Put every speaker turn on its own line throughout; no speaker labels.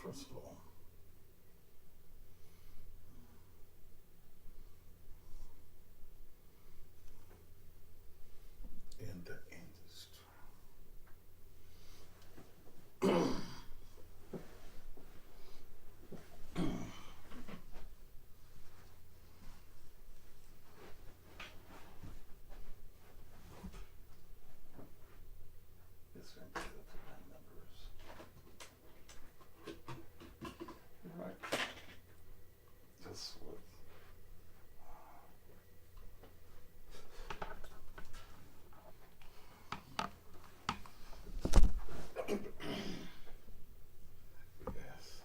first of all. In the industry. It's going to be the line numbers. Right. Just with yes.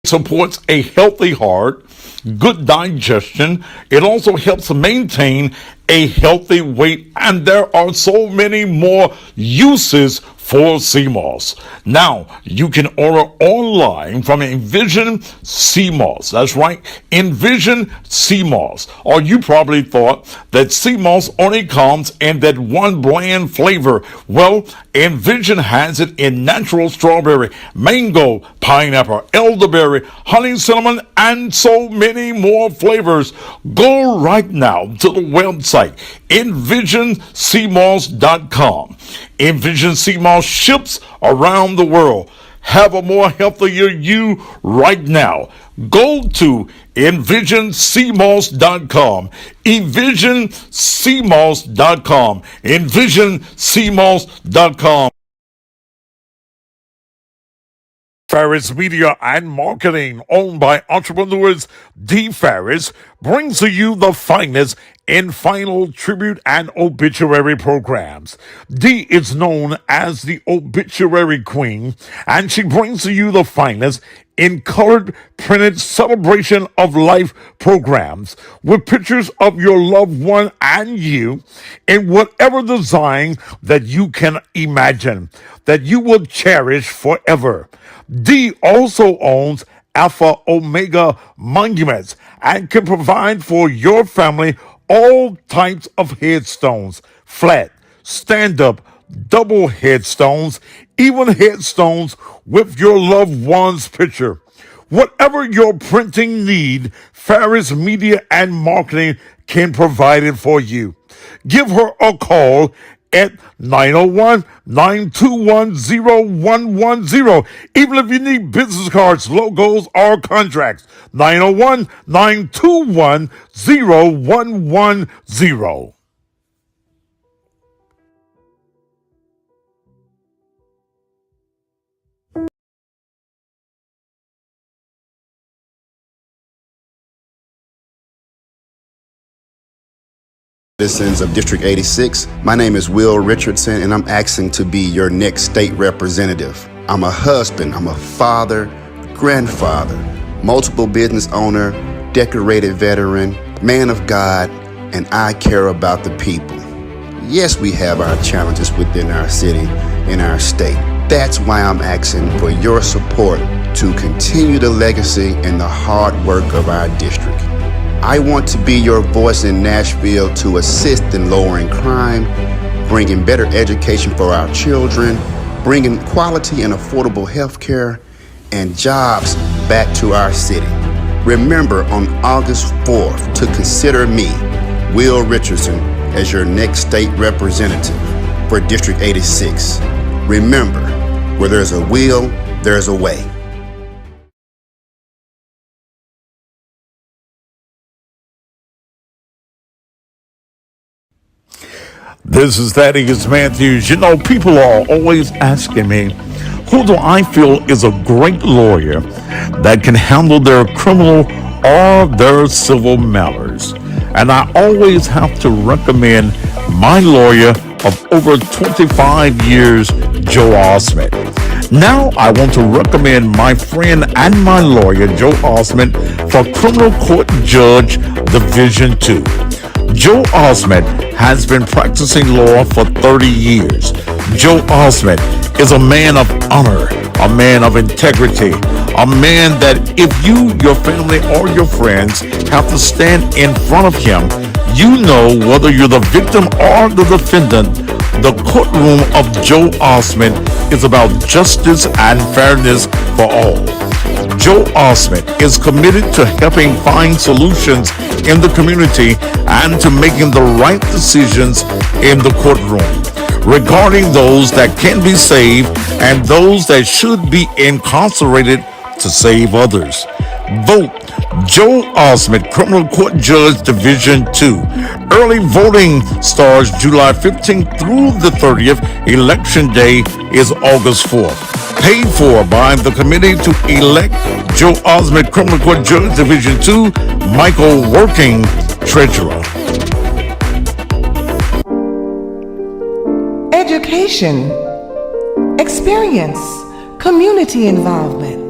Supports a healthy heart, good digestion. It also helps maintain a healthy weight, and there are so many more uses for sea moss. Now, you can order online from Envision Sea Moss. That's right, Envision Sea Moss. Or you probably thought that sea moss only comes in that one bland flavor. Well, Envision has it in natural strawberry, mango, pineapple, elderberry, honey cinnamon, and so many more flavors. Go right now to the website envisionseamoss.com. Envision Sea Moss ships around the world. Have a more healthier you right now. Go to envisionseamoss.com. envisionseamoss.com. envisionseamoss.com. Ferris Media and Marketing, owned by entrepreneurs D. Ferris, brings to you the finest in final tribute and obituary programs. D is known as the obituary queen, and she brings to you the finest in colored printed celebration of life programs with pictures of your loved one and you in whatever design that you can imagine that you will cherish forever. D also owns Alpha Omega Monuments and can provide for your family all types of headstones, flat, stand-up, double headstones, even headstones with your loved one's picture. Whatever your printing need, Ferris Media and Marketing can provide it for you. Give her a call at 901-921-0110. Even if you need business cards, logos, or contracts, 901-921-0110.
Citizens of District 86, my name is Will Richardson, and I'm asking to be your next state representative. I'm a husband, I'm a father, grandfather, multiple business owner, decorated veteran, man of God, and I care about the people. Yes, we have our challenges within our city and our state. That's why I'm asking for your support to continue the legacy and the hard work of our district. I want to be your voice in Nashville to assist in lowering crime, bringing better education for our children, bringing quality and affordable health care, and jobs back to our city. Remember on August 4th to consider me, Will Richardson, as your next state representative for District 86. Remember, where there's a will, there's a way.
This is Thaddeus Matthews. You know, people are always asking me, who do I feel is a great lawyer that can handle their criminal or their civil matters? And I always have to recommend my lawyer of over 25 years, Joe Osment. Now I want to recommend my friend and my lawyer, Joe Osment, for Criminal Court Judge Division 2. Joe Osment has been practicing law for 30 years. Joe Osment is a man of honor, a man of integrity, a man that if you, your family, or your friends have to stand in front of him, you know whether you're the victim or the defendant, the courtroom of Joe Osment is about justice and fairness for all. Joe Osment is committed to helping find solutions in the community and to making the right decisions in the courtroom regarding those that can be saved and those that should be incarcerated to save others. Vote Joe Osment, Criminal Court Judge Division 2. Early voting starts July 15th through the 30th. Election day is August 4th. Paid for by the committee to elect Joe Osment, Criminal Court Judge Division 2, Michael Working, Treasurer.
Education, experience, community involvement,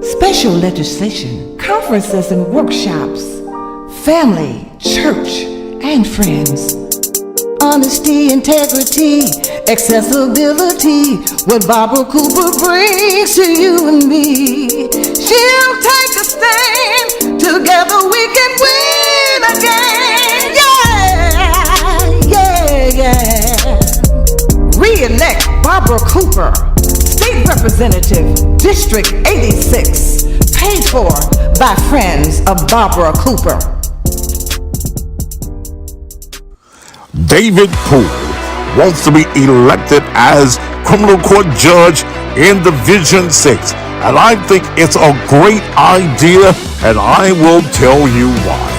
special legislation, conferences and workshops, family, church, and friends. Honesty, integrity, accessibility, what Barbara Cooper brings to you and me. She'll take a stand, together we can win again. Yeah. Re-elect Barbara Cooper, State Representative, District 86, paid for by friends of Barbara Cooper.
David Poole wants to be elected as criminal court judge in Division 6. And I think it's a great idea, and I will tell you why.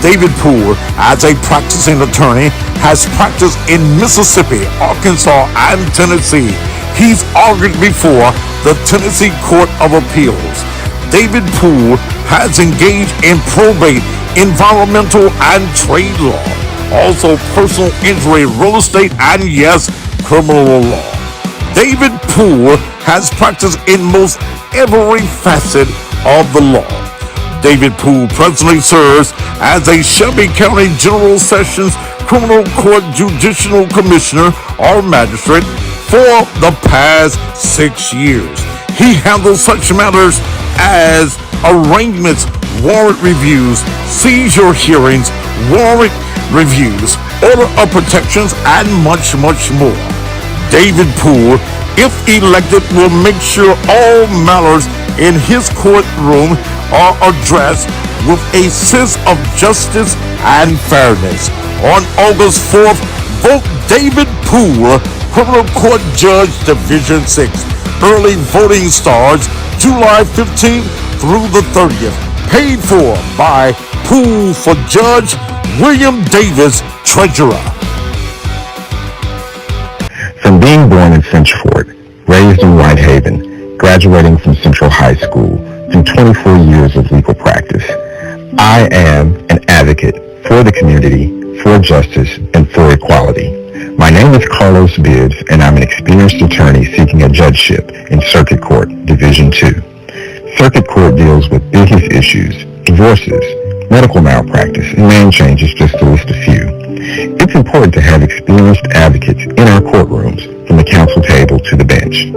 David Poole, as a practicing attorney, has practiced in Mississippi, Arkansas, and Tennessee. He's argued before the Tennessee Court of Appeals. David Poole has engaged in probate, environmental, and trade law. Also personal injury, real estate, and yes, criminal law. David Poole has practiced in most every facet of the law. David Poole presently serves as a Shelby County General Sessions Criminal Court Judicial Commissioner or Magistrate for the past 6 years. He handles such matters as arraignments, warrant reviews, seizure hearings, warrant reviews, order of protections, and much more. David Poole if elected, will make sure all matters in his courtroom are addressed with a sense of justice and fairness. On August 4th, vote David Poole, Criminal Court Judge, Division 6. Early voting starts July 15th through the 30th. Paid for by Poole for Judge, William Davis, Treasurer.
From being born in Centrefort, raised in Whitehaven, graduating from Central High School, through 24 years of legal practice, I am an advocate for the community, for justice, and for equality. My name is Carlos Bibbs, and I'm an experienced attorney seeking a judgeship in Circuit Court, Division 2. Circuit Court deals with business issues, divorces, medical malpractice, and name changes, just to list a few. It's important to have experienced advocates in our courtrooms, from the counsel table to the bench.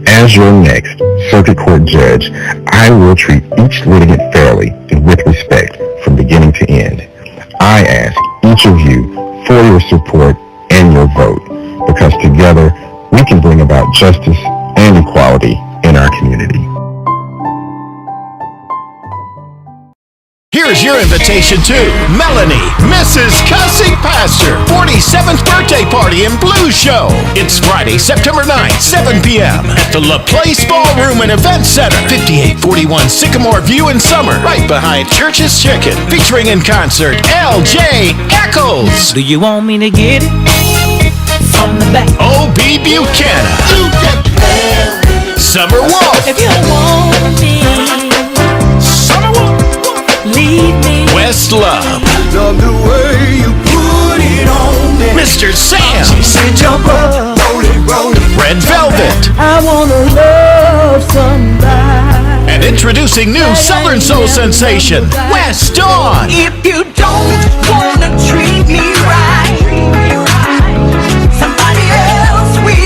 As your next Circuit Court judge, I will treat each litigant fairly and with respect from beginning to end. I ask each of you for your support and your vote, because together we can bring about justice and equality in our community.
Here's your invitation to Melanie, Mrs. Cussing Pastor, 47th birthday party and blues show. It's Friday, September 9th, 7 p.m. at the La Place Ballroom and Event Center, 5841 Sycamore View in Summer, right behind Church's Chicken, featuring in concert L.J. Eccles.
Do you want me to get it from the back?
O.B. Buchanan, Summer Wolf,
If you don't want me,
Summer Wolf,
leave me.
Questlove,
Love the way you put it on me.
Mr. Sam,
Say jump up, roll it.
Red Velvet,
I wanna love somebody.
and introducing new Southern Soul sensation, West Dawn.
If you don't wanna treat me right, somebody else will.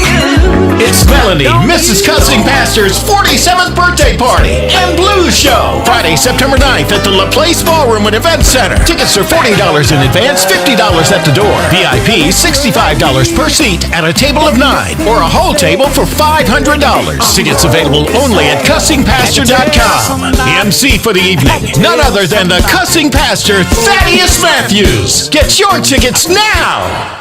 It's Melanie, Mrs. Cussing Pastor's 47th birthday party and blues show. Friday, September 9th at the La Place Ballroom and Event Center. Tickets are $40 in advance, $50 at the door. VIP, $65 per seat at a table of 9 or a whole table for $500. Tickets available only at cussingpastor.com. The MC for the evening, none other than the Cussing Pastor, Thaddeus Matthews. Get your tickets now!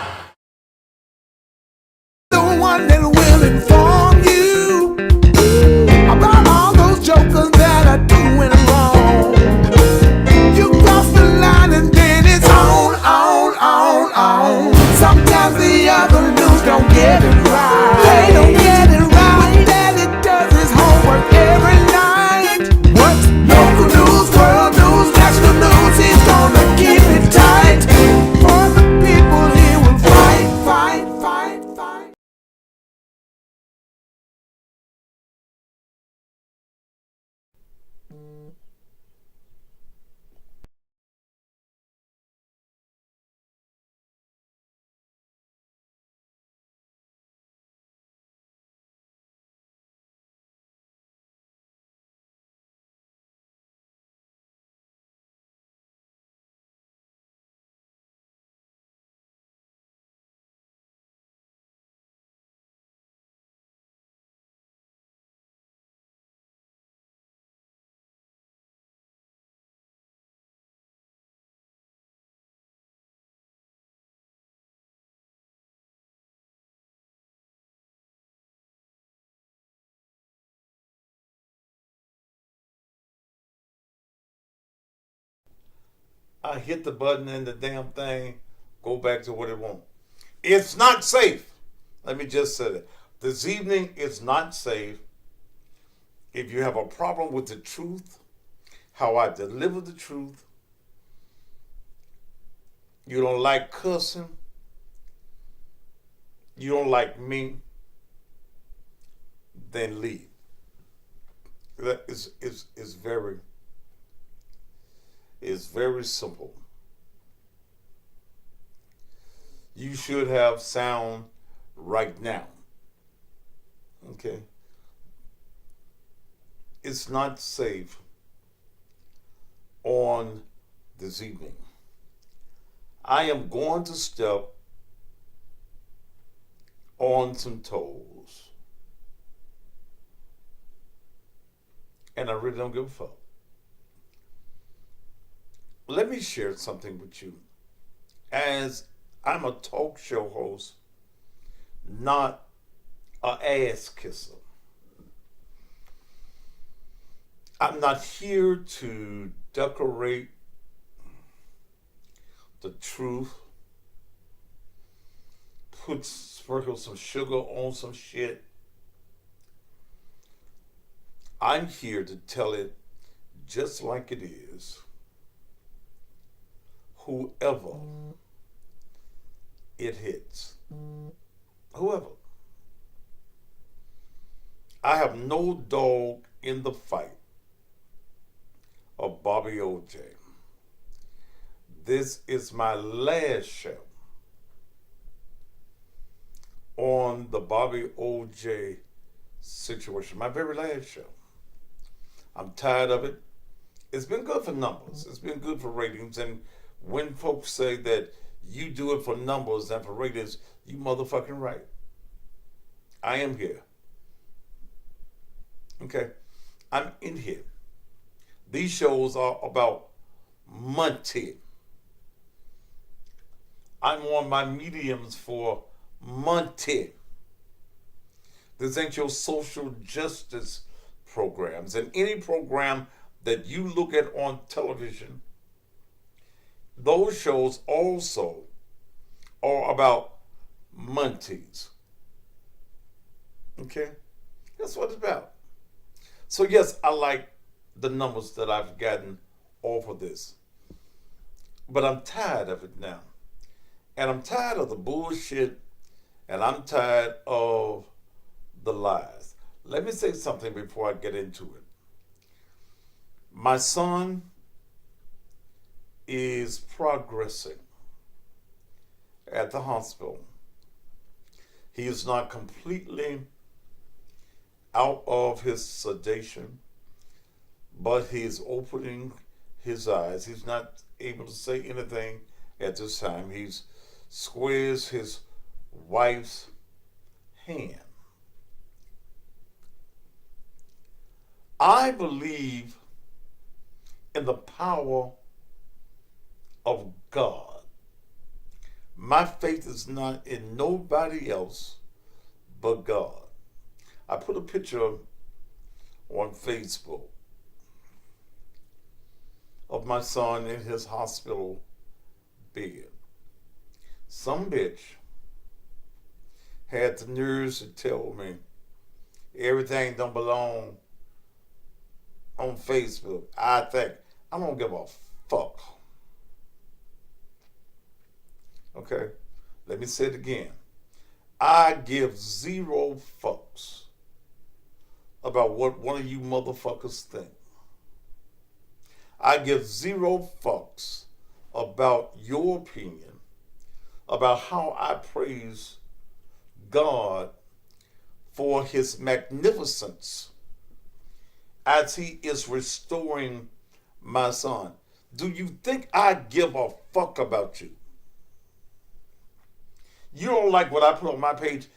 The one that will inform you about all those jokers that are doing wrong. You cross the line and then it's on. Sometimes the other news don't get it right. They don't get it right. That it does his homework every night. What? Local news, world news, national news, he's gonna keep it tight. For the people he will fight.
I hit the button and the damn thing go back to what it wants. It's not safe. Let me just say that. This evening is not safe. If you have a problem with the truth, how I deliver the truth, you don't like cussing, you don't like me, then leave. That is very simple. You should have sound right now. Okay? It's not safe on this evening. I am going to step on some toes. And I really don't give a fuck. Let me share something with you. As I'm a talk show host, not an ass kisser. I'm not here to decorate the truth, sprinkle some sugar on some shit. I'm here to tell it just like it is. Whoever it hits. Whoever. I have no dog in the fight of Bobby Ojay. This is my last show on the Bobby Ojay situation. My very last show. I'm tired of it. It's been good for numbers. It's been good for ratings. And when folks say that you do it for numbers and for ratings, you motherfucking right. I am here. Okay? I'm in here. These shows are about money. I'm on my mediums for money. This ain't your social justice programs. And any program that you look at on television, those shows also are about monties. Okay? That's what it's about. So yes, I like the numbers that I've gotten off of this. But I'm tired of it now. And I'm tired of the bullshit, and I'm tired of the lies. Let me say something before I get into it. My son is progressing at the hospital. He is not completely out of his sedation, but he is opening his eyes. He's not able to say anything at this time. He's squares his wife's hand. I believe in the power of God. My faith is not in nobody else but God. I put a picture on Facebook of my son in his hospital bed. Some bitch had the nerves to tell me everything don't belong on Facebook. I don't give a fuck. Okay? Let me say it again. I give zero fucks about what one of you motherfuckers think. I give zero fucks about your opinion, about how I praise God for his magnificence as he is restoring my son. Do you think I give a fuck about you? You don't like what I put on my page?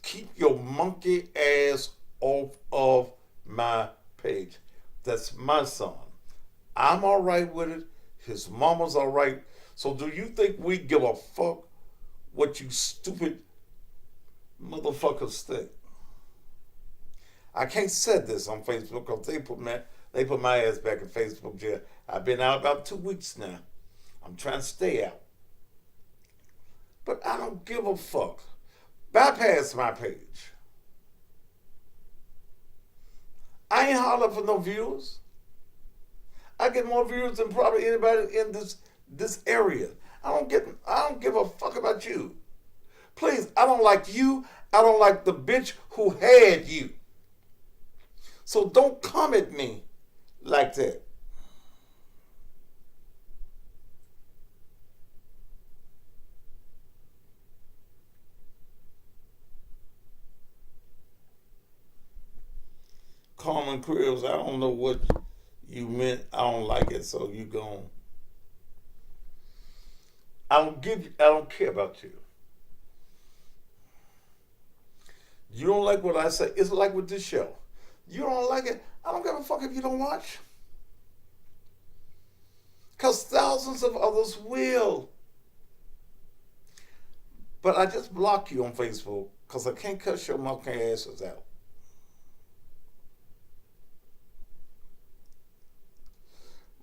Keep your monkey ass off of my page. That's my son. I'm all right with it. His mama's all right. So do you think we give a fuck what you stupid motherfuckers think? I can't say this on Facebook because they put my ass back in Facebook jail. I've been out about 2 weeks now. I'm trying to stay out. But I don't give a fuck. Bypass my page. I ain't hollering for no views. I get more views than probably anybody in this area. I don't give a fuck about you. Please, I don't like you. I don't like the bitch who had you. So don't come at me like that. Common Cribs, I don't know what you meant. I don't like it, so you gone. I don't care about you. You don't like what I say. It's like with this show. You don't like it? I don't give a fuck if you don't watch. Because thousands of others will. But I just block you on Facebook because I can't cuss your monkey asses out.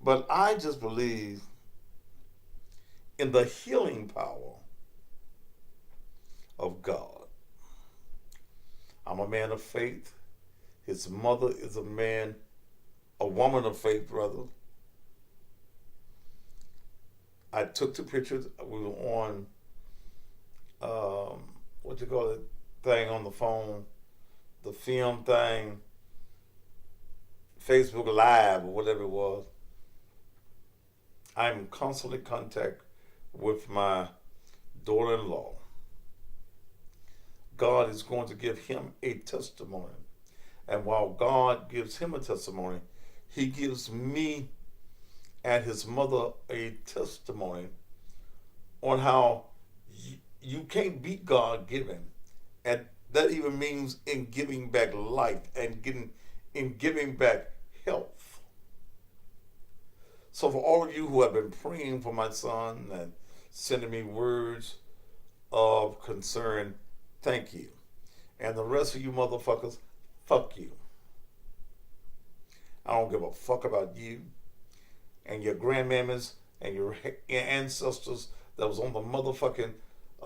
But I just believe in the healing power of God. I'm a man of faith. His mother is a woman of faith, brother. I took the pictures. We were on, what you call it, thing on the phone, the film thing, Facebook Live or whatever it was. I'm constantly in contact with my daughter-in-law. God is going to give him a testimony. And while God gives him a testimony, he gives me and his mother a testimony on how you can't beat God given. And that even means in giving back life and in giving back health. So for all of you who have been praying for my son and sending me words of concern, thank you. And the rest of you motherfuckers, fuck you. I don't give a fuck about you and your grandmammas and your ancestors that was on the motherfucking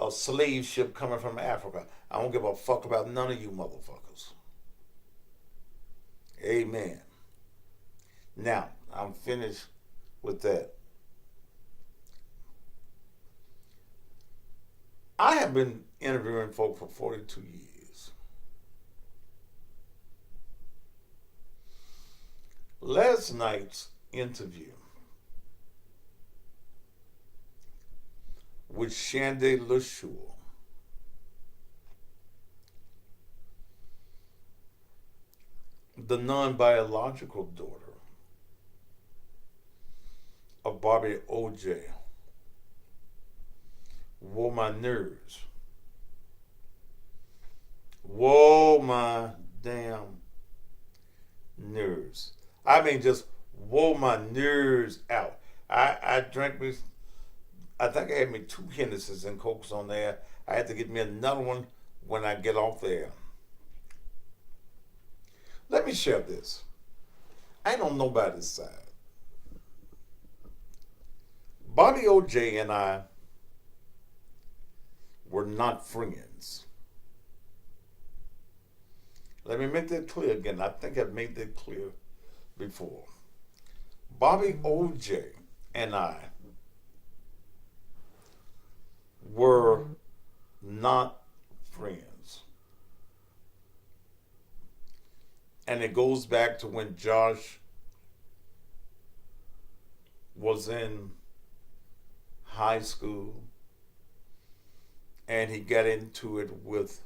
slave ship coming from Africa. I don't give a fuck about none of you motherfuckers. Amen. Now, I'm finished with that. I have been interviewing folk for 42 years. Last night's interview with Shandy LaSure the non-biological daughter of Bobby Ojay, wore my nerves. Whoa, my damn nerves. I mean, just wore my nerves out. I drank me, I think I had me 2 Hennessy's and Cokes on there. I had to get me another one when I get off there. Let me share this. I ain't on nobody's side. Bobby Ojay and I were not friends. Let me make that clear again. I think I've made that clear before. Bobby Ojay and I were not friends. And it goes back to when Josh was in high school and he got into it with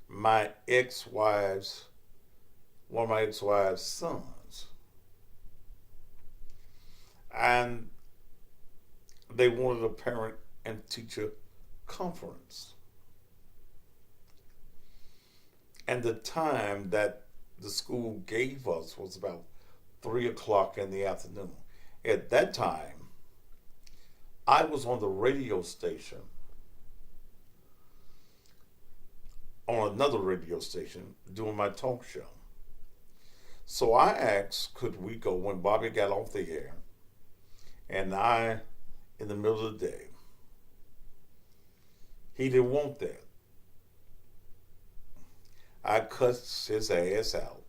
my ex-wife's, one of my ex-wife's sons. And they wanted a parent and teacher conference. And the time that the school gave us was about 3 o'clock in the afternoon. At that time, I was on the radio station, on another radio station, doing my talk show. So I asked, could we go when Bobby got off the air, and I, in the middle of the day. He didn't want that. I cussed his ass out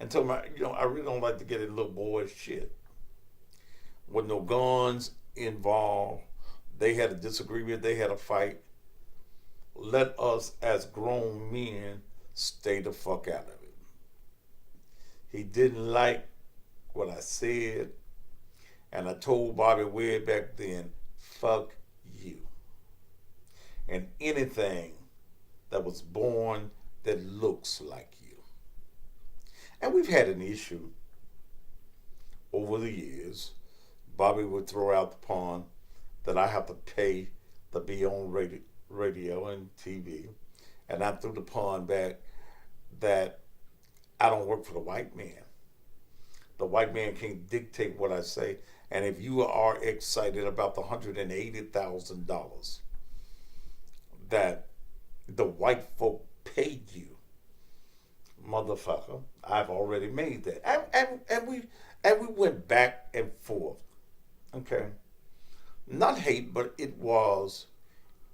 and told him, I really don't like to get in little boy shit. With no guns involved, they had a disagreement, they had a fight. Let us as grown men stay the fuck out of it. He didn't like what I said, and I told Bobby way back then, fuck you. And anything that was born that looks like you. And we've had an issue over the years. Bobby would throw out the pawn that I have to pay to be on radio and TV. And I threw the pawn back that I don't work for the white man. The white man can't dictate what I say. And if you are excited about the $180,000 that the white folk paid you, motherfucker, I've already made that. And we went back and forth. Okay. Not hate, but it was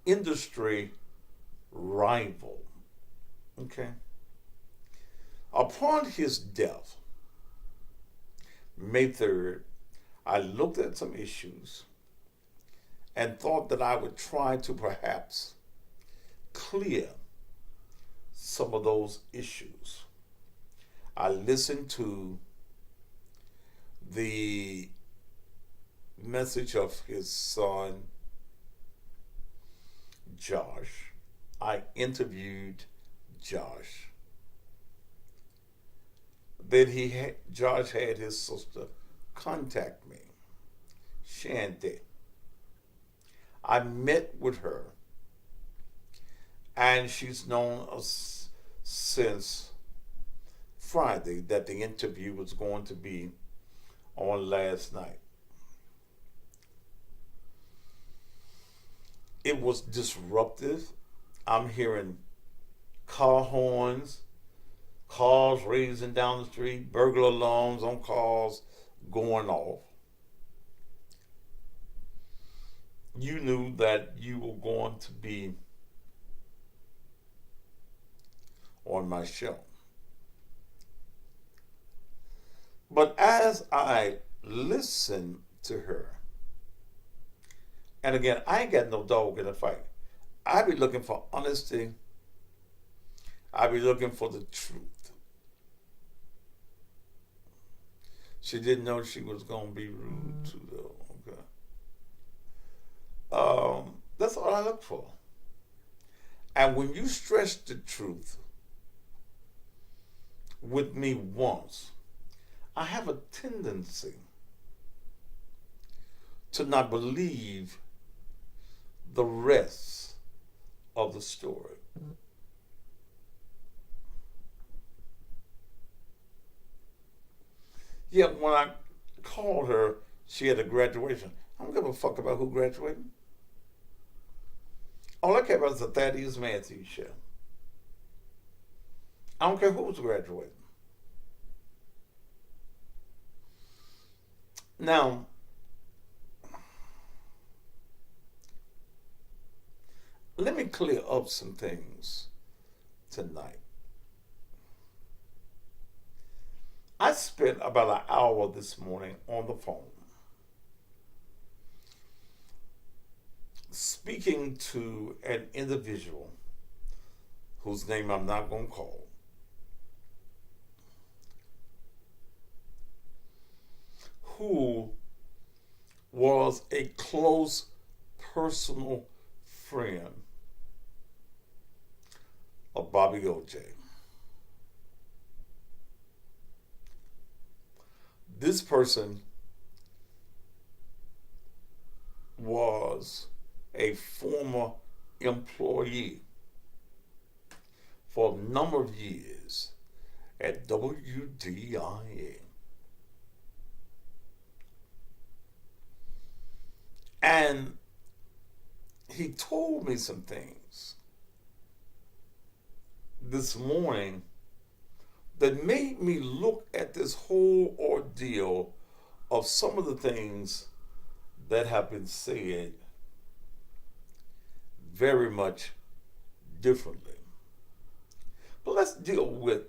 industry rival. Okay. Upon his death, May 3rd, I looked at some issues and thought that I would try to perhaps clear some of those issues. I listened to the message of his son, Josh. I interviewed Josh. Then Josh had his sister contact me, Shanti. I met with her, and she's known us since Friday that the interview was going to be on last night. It was disruptive. I'm hearing car horns, cars raising down the street, burglar alarms on cars going off. You knew that you were going to be on my show. But as I listened to her, and again, I ain't got no dog in the fight. I be looking for honesty. I be looking for the truth. She didn't know she was going to be rude to though. Okay. That's all I look for. And when you stretch the truth with me once, I have a tendency to not believe the rest of the story. Yet when I called her, she had a graduation. I don't give a fuck about who graduated. All I care about is the Thaddeus Matthews show. I don't care who's graduating. Now, let me clear up some things tonight. I spent about an hour this morning on the phone speaking to an individual whose name I'm not going to call, who was a close personal friend of Bobby Ojay. This person was a former employee for a number of years at WDIA. And he told me some things this morning that made me look at this whole ordeal of some of the things that have been said very much differently. But let's deal with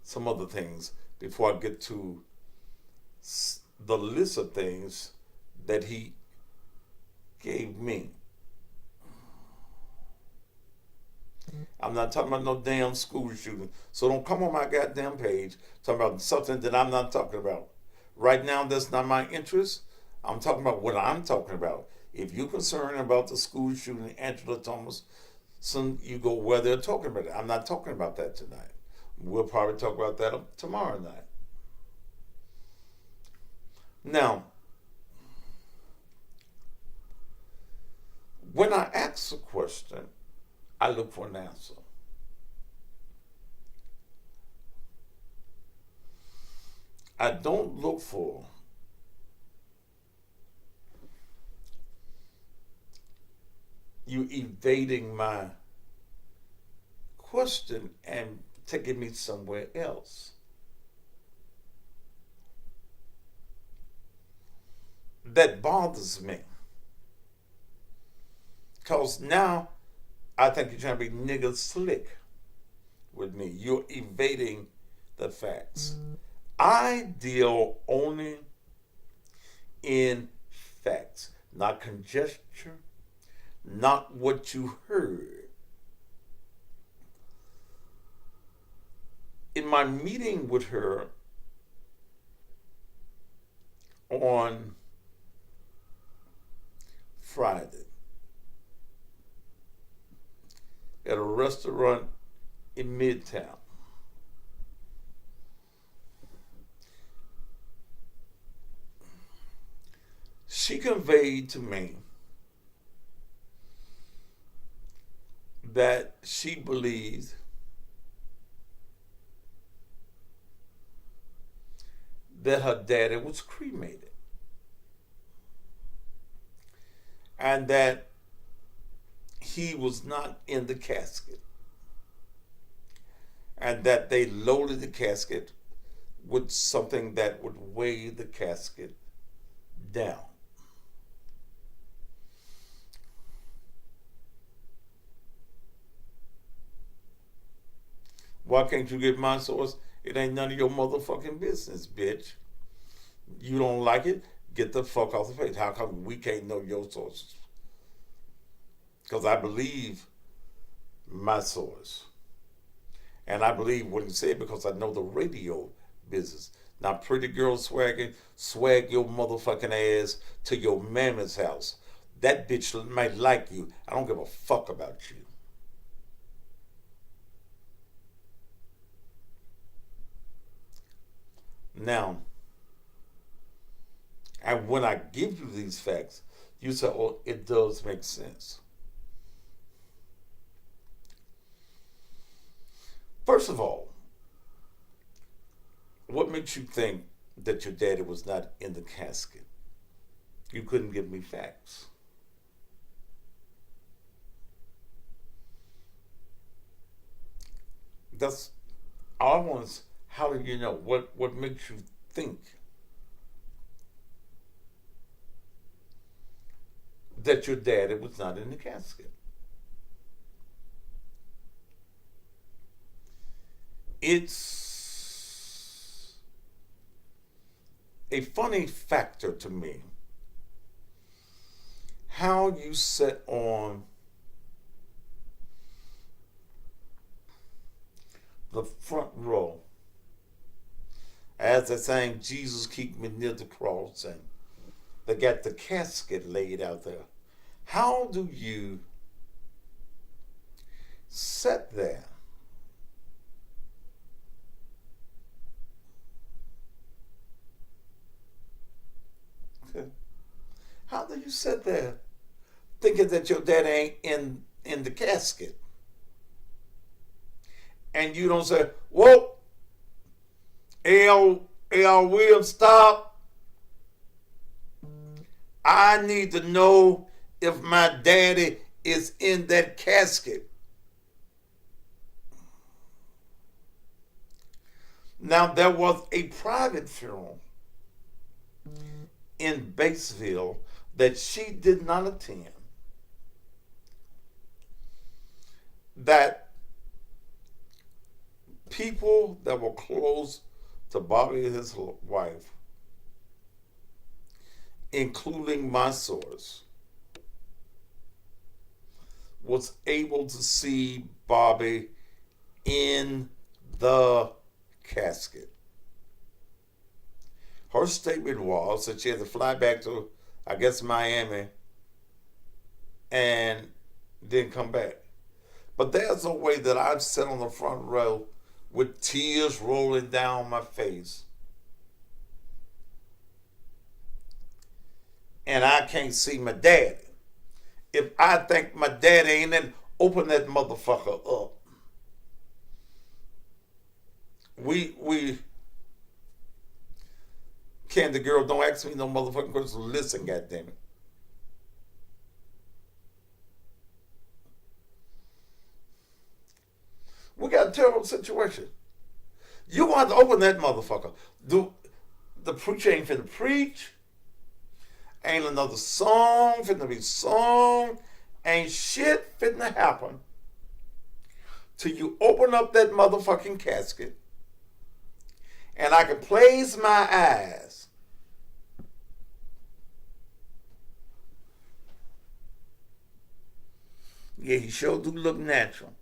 some other things before I get to the list of things that he gave me. I'm not talking about no damn school shooting. So don't come on my goddamn page talking about something that I'm not talking about. Right now, that's not my interest. I'm talking about what I'm talking about. If you're concerned about the school shooting, Angela Thomason, you go where they're talking about it. I'm not talking about that tonight. We'll probably talk about that tomorrow night. Now, when I ask a question, I look for an answer. I don't look for you evading my question and taking me somewhere else. That bothers me. Because now I think you're trying to be nigger slick with me. You're evading the facts. I deal only in facts, not conjecture, not what you heard. In my meeting with her on Friday at a restaurant in Midtown, she conveyed to me that she believes that her daddy was cremated and that he was not in the casket and that they loaded the casket with something that would weigh the casket down. Why can't you get my source? It ain't none of your motherfucking business, bitch. You don't like it? Get the fuck off the page. How come we can't know your sources? Because I believe my source. And I believe what he said because I know the radio business. Now, pretty girl swagging, swag your motherfucking ass to your mamma's house. That bitch might like you. I don't give a fuck about you. Now, and when I give you these facts, you say, oh, it does make sense. First of all, what makes you think that your daddy was not in the casket? You couldn't give me facts. That's all I want is, how do you know? What makes you think that your daddy was not in the casket? It's a funny factor to me how you sit on the front row as they're saying, Jesus keep me near the cross, and they got the casket laid out there. How do you sit there how do you sit there thinking that your dad ain't in the casket? And you don't say, whoa, L. Williams, stop. I need to know if my daddy is in that casket. Now, there was a private funeral in Batesville that she did not attend, that people that were close to Bobby and his wife, including my source, was able to see Bobby in the casket. Her statement was that she had to fly back to, I guess, Miami and then come back. But there's a way that I've sat on the front row with tears rolling down my face, and I can't see my daddy. If I think my daddy ain't in, open that motherfucker up. We Candy girl, don't ask me no motherfucking questions. Listen, goddammit. We got a terrible situation. You gonna have to open that motherfucker. The preacher ain't finna preach. Ain't another song finna be sung. Ain't shit finna happen till you open up that motherfucking casket and I can place my eyes yeah, he sure do look natural.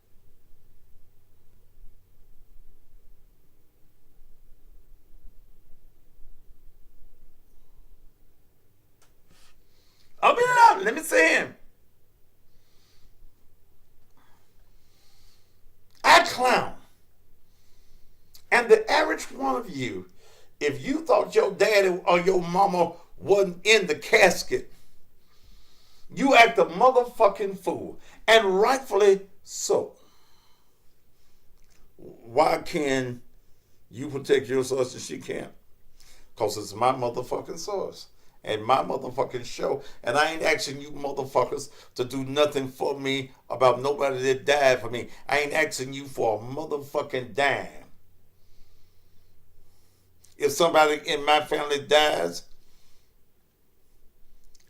Open it up. Let me see him. I clown. And the average one of you, if you thought your daddy or your mama wasn't in the casket, you act a motherfucking fool. And rightfully so. Why can you protect your source and she can't? Because it's my motherfucking source. And my motherfucking show. And I ain't asking you motherfuckers to do nothing for me about nobody that died for me. I ain't asking you for a motherfucking dime. If somebody in my family dies,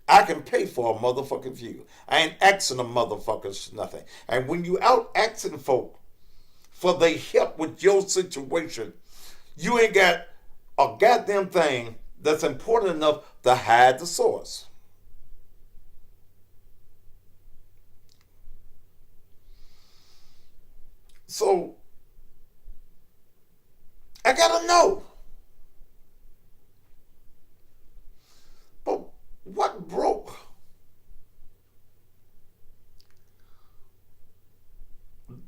I can pay for a motherfucking funeral. I ain't asking the motherfuckers nothing. And when you out asking folk for their help with your situation, you ain't got a goddamn thing that's important enough to hide the source. So, I gotta know. But what broke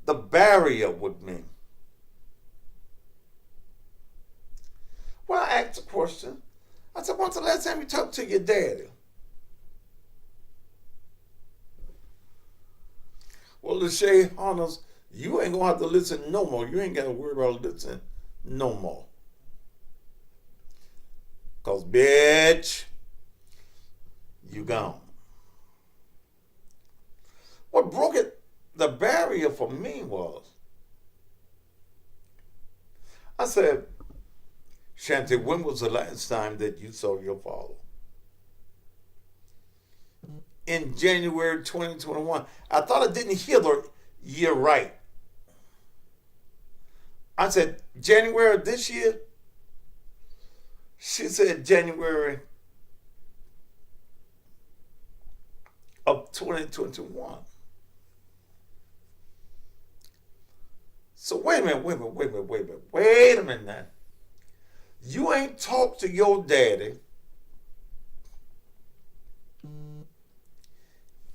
the barrier with me? Well, I asked a question. I said, when's the last time you talked to your daddy? Well, Lachey Honors, you ain't gonna have to listen no more. You ain't gotta worry about listening no more. Cause bitch, you gone. What broke it, the barrier for me was, I said, Shanti, when was the last time that you saw your father? In January 2021. I thought I didn't hear the year right. I said, January of this year? She said January of 2021. So wait a minute now. You ain't talked to your daddy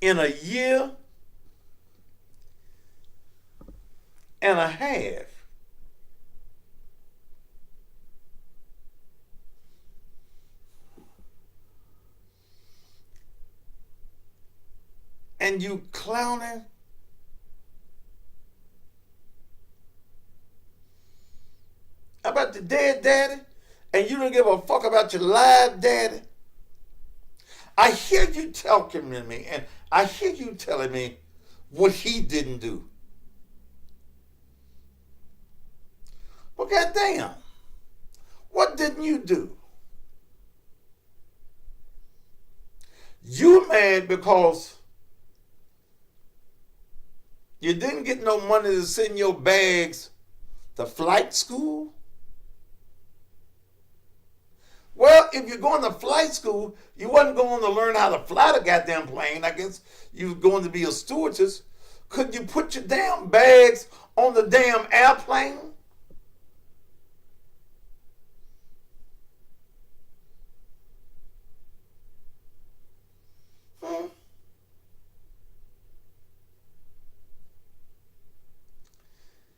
in a year and a half. And you clowning about the dead daddy, and you don't give a fuck about your live daddy. I hear you talking to me, and I hear you telling me what he didn't do. But goddamn, what didn't you do? You mad because you didn't get no money to send your bags to flight school? Well, if you're going to flight school, you wasn't going to learn how to fly the goddamn plane. I guess you was going to be a stewardess. Could you put your damn bags on the damn airplane?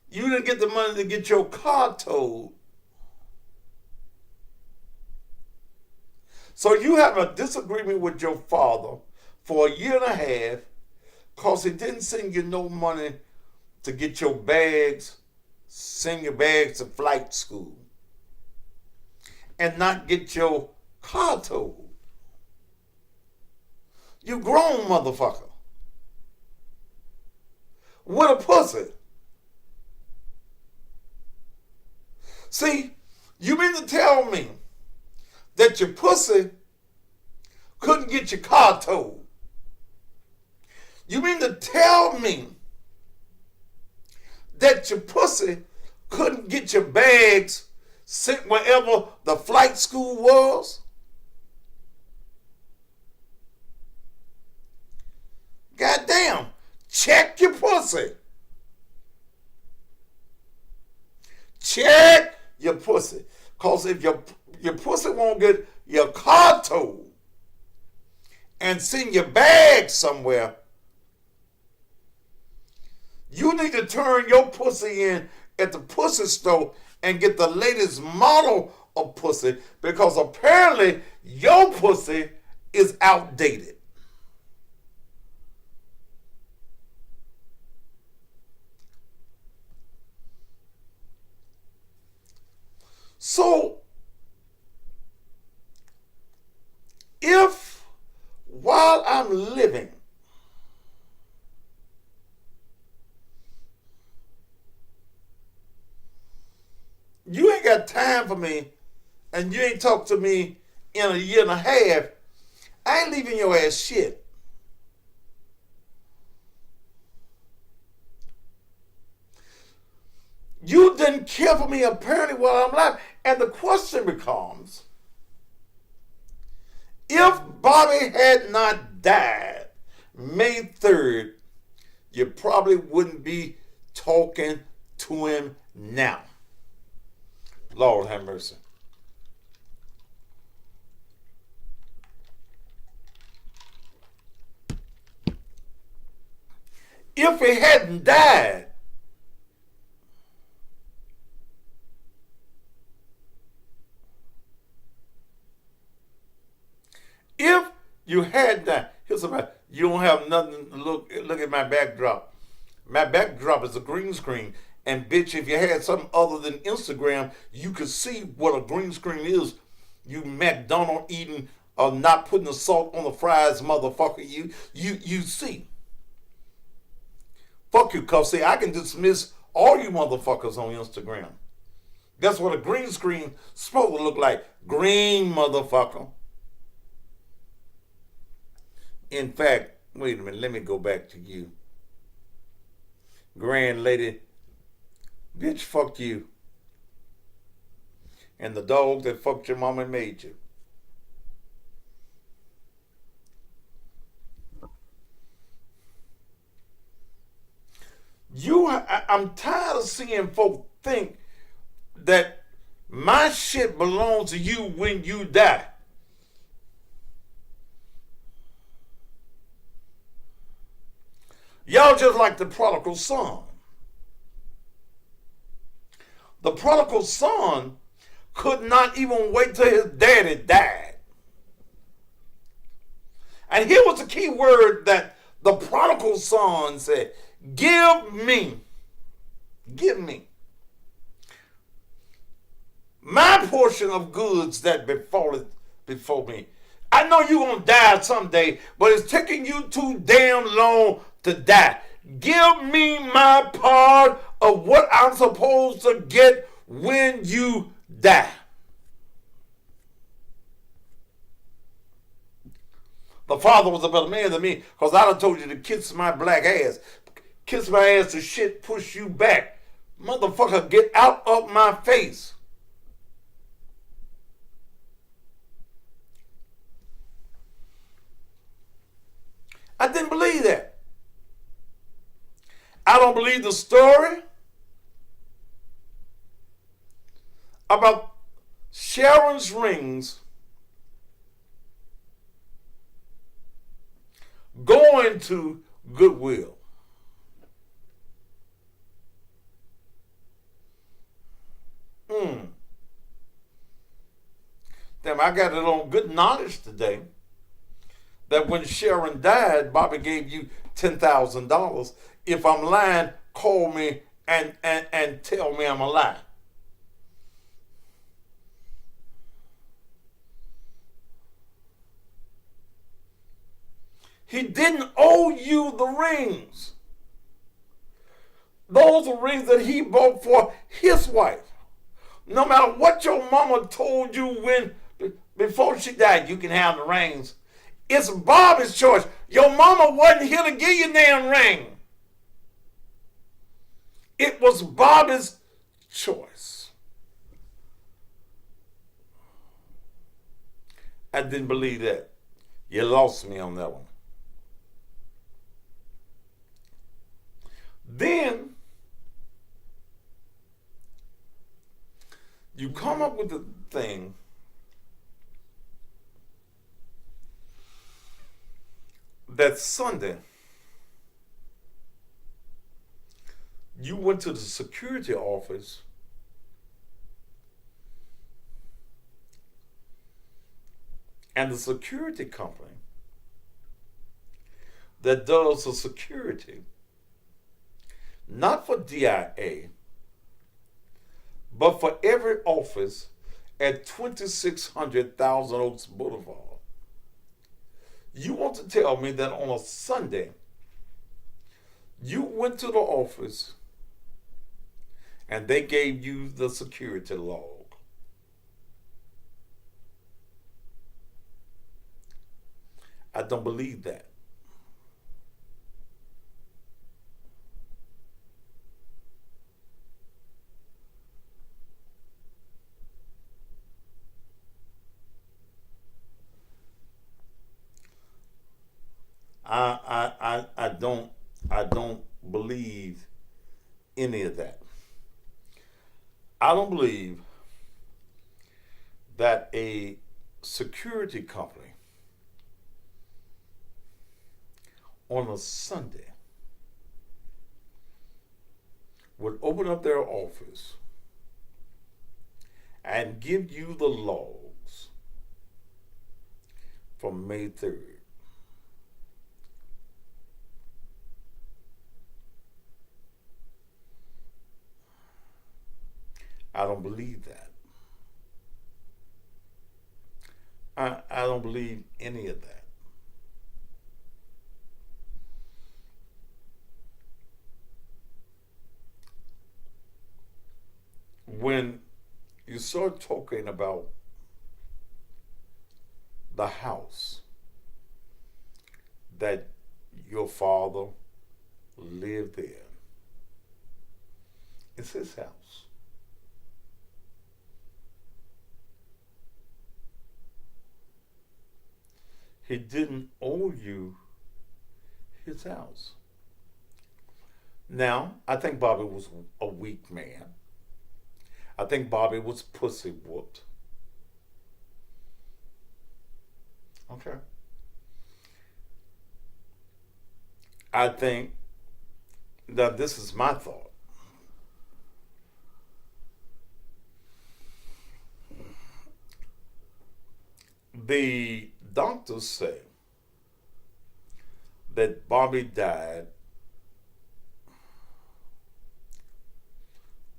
You didn't get the money to get your car towed. So you have a disagreement with your father for a year and a half because he didn't send you no money to get your bags, send your bags to flight school, and not get your car towed. You grown motherfucker. With a pussy. See, you mean to tell me that your pussy couldn't get your car towed? You mean to tell me that your pussy couldn't get your bags sent wherever the flight school was? Goddamn, check your pussy. Check your pussy. Because if your pussy won't get your car towed and send your bag somewhere, you need to turn your pussy in at the pussy store and get the latest model of pussy, because apparently your pussy is outdated. So, if while I'm living, you ain't got time for me and you ain't talked to me in a year and a half, I ain't leaving your ass shit. You didn't care for me apparently while I'm alive. And the question becomes, if Bobby had not died May 3rd, you probably wouldn't be talking to him now. Lord have mercy. If he hadn't died, if you had died, here's somebody, you don't have nothing to look at my backdrop. My backdrop is a green screen. And bitch, if you had something other than Instagram, you could see what a green screen is. You McDonald eating or not putting the salt on the fries, motherfucker. You see. Fuck you, cuz see, I can dismiss all you motherfuckers on Instagram. That's what a green screen supposed to look like. Green, motherfucker. In fact, wait a minute, let me go back to you. Grand lady, bitch, fuck you. And the dog that fucked your mama and made you. I'm tired of seeing folk think that my shit belongs to you when you die. Y'all just like the prodigal son. The prodigal son could not even wait till his daddy died. And here was the key word that the prodigal son said, give me my portion of goods that befalleth before me. I know you're going to die someday, but it's taking you too damn long to die. Give me my part of what I'm supposed to get when you die. The father was a better man than me, because I done told you to kiss my black ass. Kiss my ass to shit, push you back. Motherfucker, get out of my face. I didn't believe that. I don't believe the story about Sharon's rings going to Goodwill. Damn, I got it on good knowledge today that when Sharon died, Bobby gave you $10,000. If I'm lying, call me and tell me I'm a lie. He didn't owe you the rings. Those are rings that he bought for his wife. No matter what your mama told you before she died, you can have the rings. It's Bobby's choice. Your mama wasn't here to give you damn ring. It was Bobby's choice. I didn't believe that. You lost me on that one. Then you come up with the thing that Sunday you went to the security office and the security company that does the security, not for DIA, but for every office at 2600 Thousand Oaks Boulevard. You want to tell me that on a Sunday, you went to the office and they gave you the security log? I don't believe that. I don't believe any of that. I don't believe that a security company on a Sunday would open up their office and give you the logs from May 3rd. I don't believe that. I don't believe any of that. When you start talking about the house that your father lived in, it's his house. He didn't owe you his house. Now, I think Bobby was a weak man. I think Bobby was pussy whooped. Okay. I think that this is my thought. The doctors say that Bobby died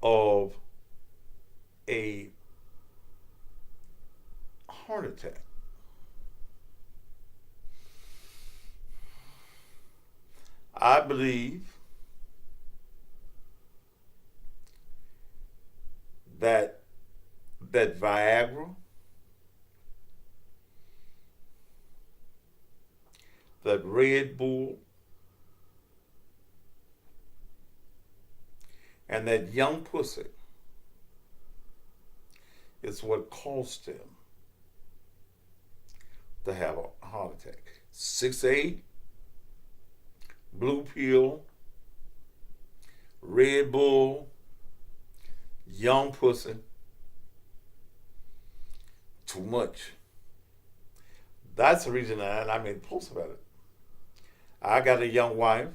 of a heart attack. I believe that Viagra, that Red Bull, and that young pussy is what caused him to have a heart attack. 6'8", blue pill, Red Bull, young pussy, too much. That's the reason I made a post about it. I got a young wife.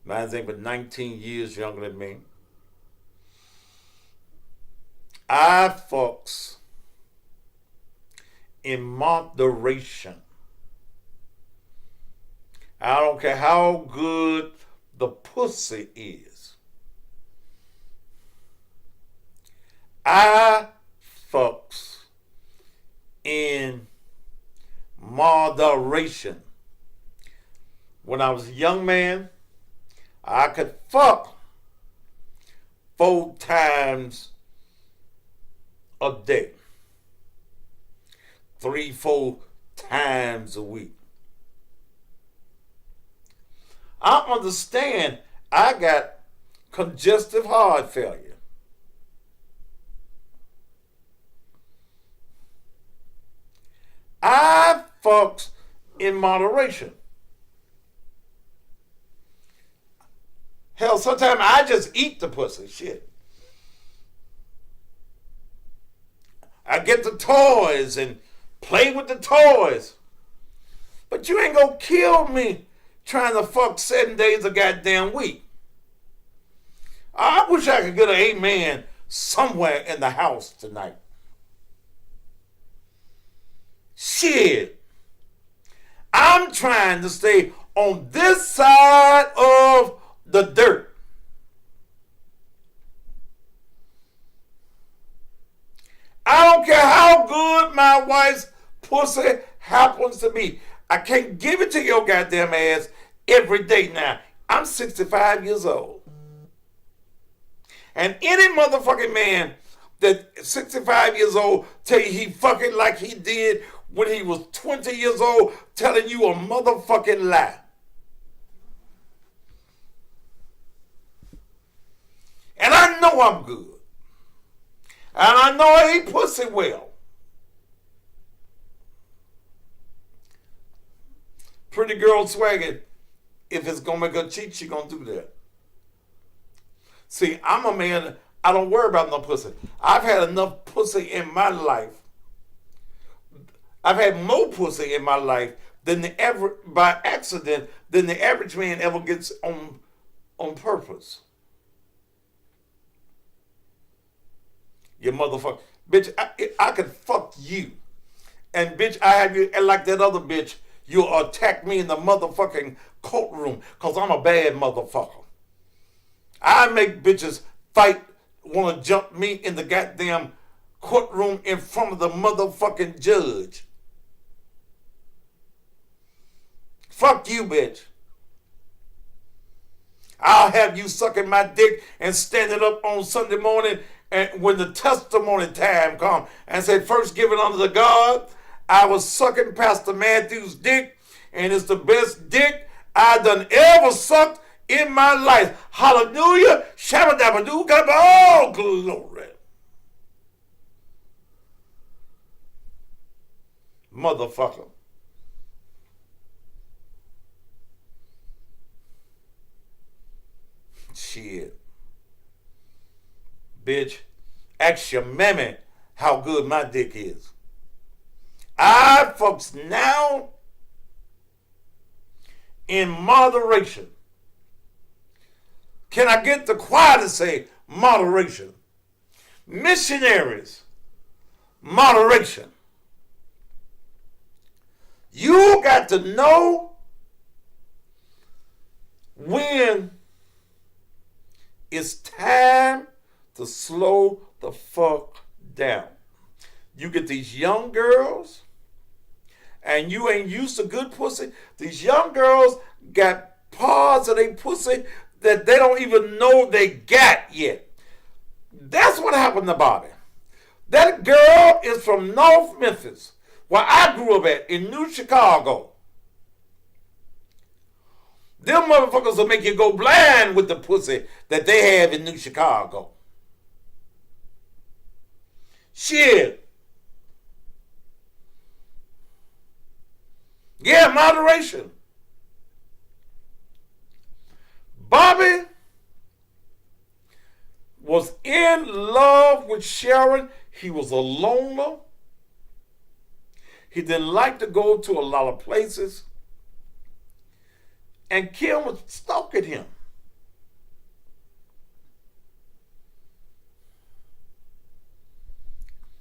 Mine's ain't but 19 years younger than me. I fucks in moderation. I don't care how good the pussy is. I fucks in moderation. When I was a young man, I could fuck 4 times a day. 3, 4 times a week. I understand I got congestive heart failure. I fucks in moderation. Hell, sometimes I just eat the pussy. Shit. I get the toys and play with the toys. But you ain't gonna kill me trying to fuck 7 days a goddamn week. I wish I could get an amen somewhere in the house tonight. Shit. I'm trying to stay on this side of the dirt. I don't care how good my wife's pussy happens to be. I can't give it to your goddamn ass every day now. I'm 65 years old. And any motherfucking man that 65 years old tell you he fucking like he did when he was 20 years old, telling you a motherfucking lie. And I know I'm good. And I know I eat pussy well. Pretty girl swagging, if it's gonna make her cheat, she gonna do that. See, I'm a man, I don't worry about no pussy. I've had enough pussy in my life. I've had more pussy in my life than the average, by accident, than the average man ever gets on purpose. You motherfucker. Bitch, I could fuck you. And bitch, I have you, and like that other bitch, you'll attack me in the motherfucking courtroom because I'm a bad motherfucker. I make bitches fight, want to jump me in the goddamn courtroom in front of the motherfucking judge. Fuck you, bitch. I'll have you sucking my dick and standing up on Sunday morning and when the testimony time comes and said, first give it unto the God. I was sucking Pastor Matthew's dick, and it's the best dick I done ever sucked in my life. Hallelujah. Shabba-dabba-doo, oh, glory. Motherfucker. Shit. Bitch, ask your mammy how good my dick is. I fucks now in moderation. Can I get the choir to say moderation? Missionaries, moderation. You got to know when it's time to slow the fuck down. You get these young girls, and you ain't used to good pussy. These young girls got parts of their pussy that they don't even know they got yet. That's what happened to Bobby. That girl is from North Memphis, where I grew up at, in New Chicago. Them motherfuckers will make you go blind with the pussy that they have in New Chicago. Shit. Yeah, moderation. Bobby was in love with Sharon. He was a loner. He didn't like to go to a lot of places. And Kim was stalking him.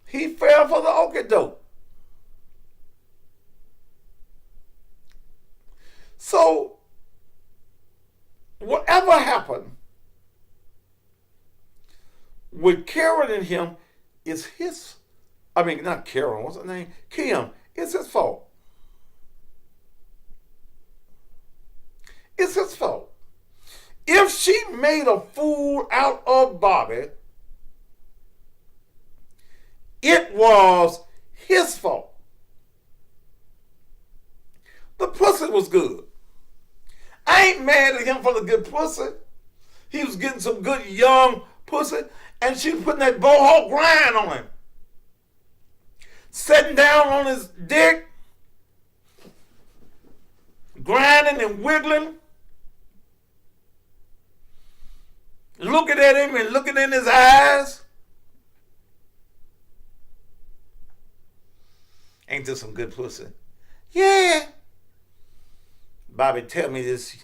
He fell for the okie doke. So, whatever happened with Karen and him is his, not Karen, what's her name? Kim, it's his fault. It's his fault. If she made a fool out of Bobby, it was his fault. The pussy was good. I ain't mad at him for the good pussy. He was getting some good young pussy, and she was putting that boho grind on him. Sitting down on his dick, grinding and wiggling, looking at him and looking in his eyes. Ain't this some good pussy? Yeah. Bobby, tell me this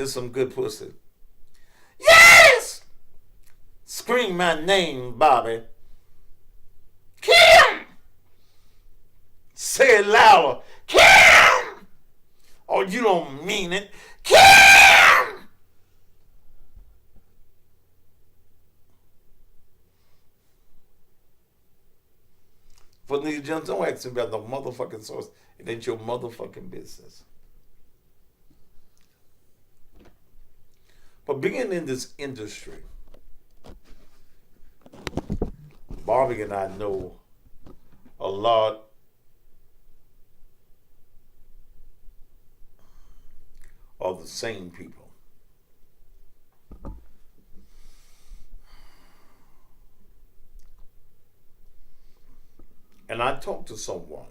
some good pussy. Yes! Scream my name, Bobby. Kim! Say it louder. Kim! Oh, you don't mean it. Kim! For these gents, don't ask me about no motherfucking source. It ain't your motherfucking business. But being in this industry, Bobby and I know a lot of the same people. And I talked to someone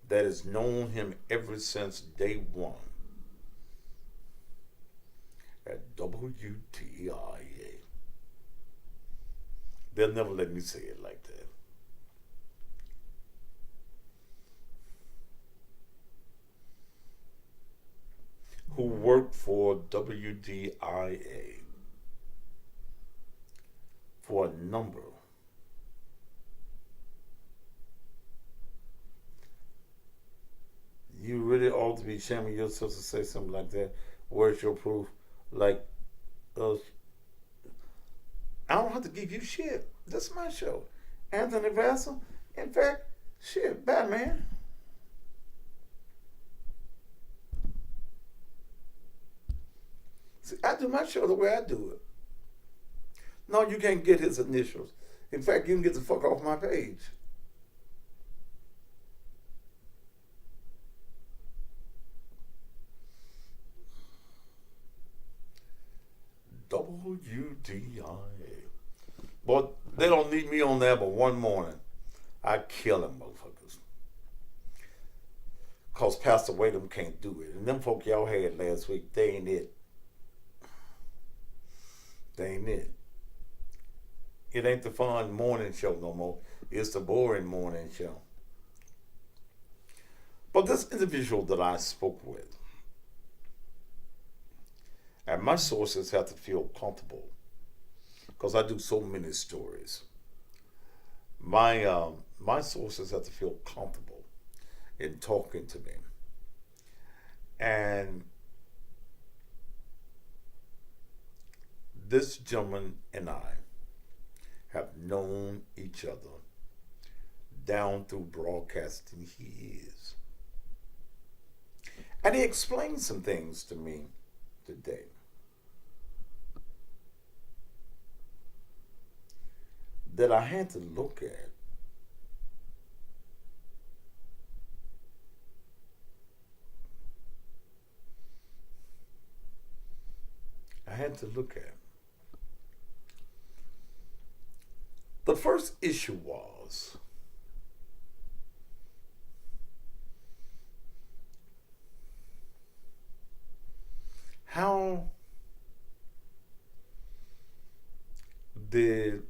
that has known him ever since day one at WTIA. They'll never let me say it like that. Who worked for WDIA for a number you really ought to be shaming yourself to say something like that. Where's your proof? Like, I don't have to give you shit. This is my show. Anthony Vassell. In fact, shit, Batman. See, I do my show the way I do it. No, you can't get his initials. In fact, you can get the fuck off my page. WDIA. But they don't need me on there but one morning. I kill them motherfuckers. Cause Pastor Wadham can't do it. And them folk y'all had last week, they ain't it. They ain't it. It ain't the fun morning show no more. It's the boring morning show. But this individual that I spoke with, and my sources have to feel comfortable because I do so many stories. My sources have to feel comfortable in talking to me. And this gentleman and I have known each other down through broadcasting years. And he explained some things to me today that I had to look at. I had to look at. The first issue was how did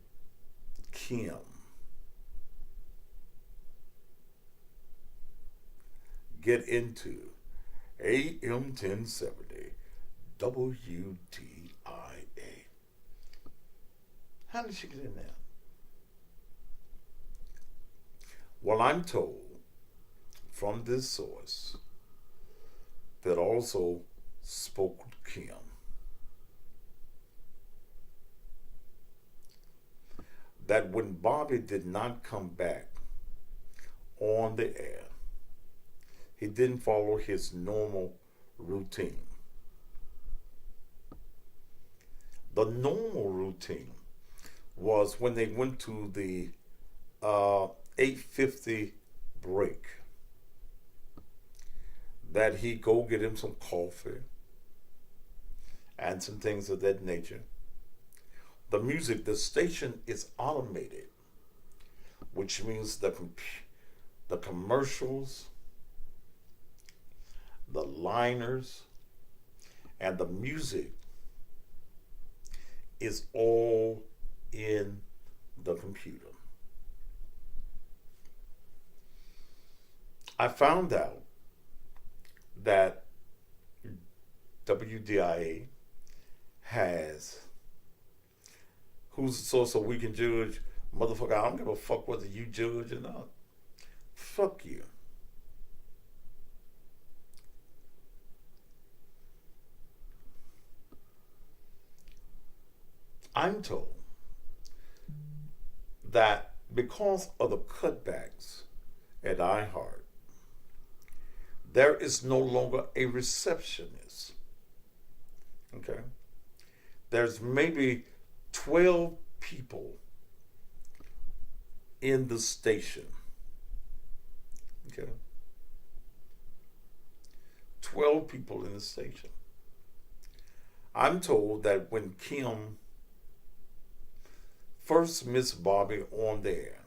Kim get into AM 1070 WTIA? How did she get in there? Well, I'm told from this source that also spoke to Kim that when Bobby did not come back on the air he didn't follow his normal routine. The normal routine was when they went to the 8:50 break, that he go get him some coffee and some things of that nature. The station is automated, which means the commercials, the liners, and the music is all in the computer. I found out that WDIA has who's the source so we can judge. Motherfucker, I don't give a fuck whether you judge or not. Fuck you. I'm told that because of the cutbacks at iHeart, there is no longer a receptionist. Okay? There's maybe 12 people in the station. Okay? 12 people in the station. I'm told that when Kim first Miss Bobby on there,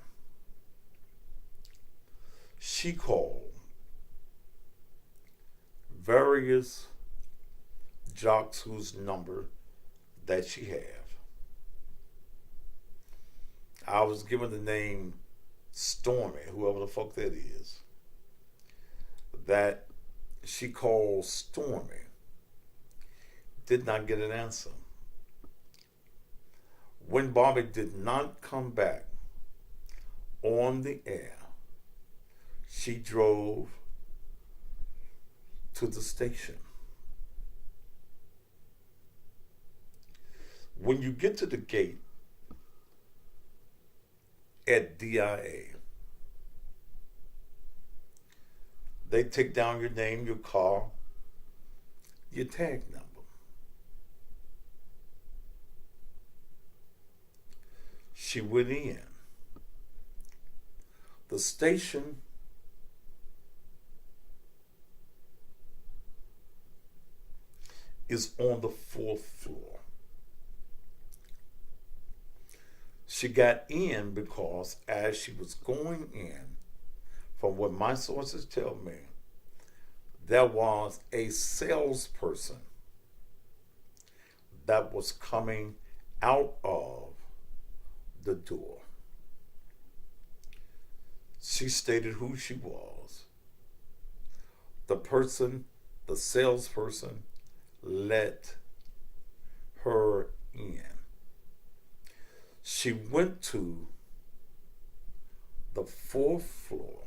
she called various jocks whose number that she have. I was given the name Stormy, whoever the fuck that is. That she called Stormy. Did not get an answer. When Bobby did not come back on the air, she drove to the station. When you get to the gate at DIA, they take down your name, your car, your tag number. She went in. The station is on the 4th floor. She got in because as she was going in, from what my sources tell me, there was a salesperson that was coming out of the door. She stated who she was. The salesperson let her in. She went to the 4th floor.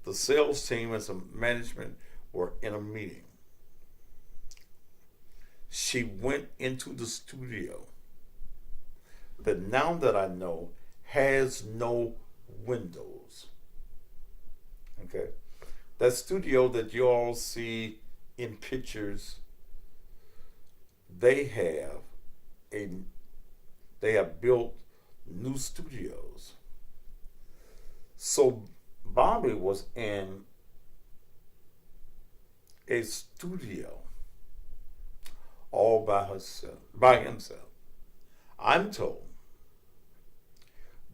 The sales team and some management were in a meeting. She went into the studio that, now that I know, has no windows. Okay? That studio that you all see in pictures, they have built new studios. So Bobby was in a studio all by himself. I'm told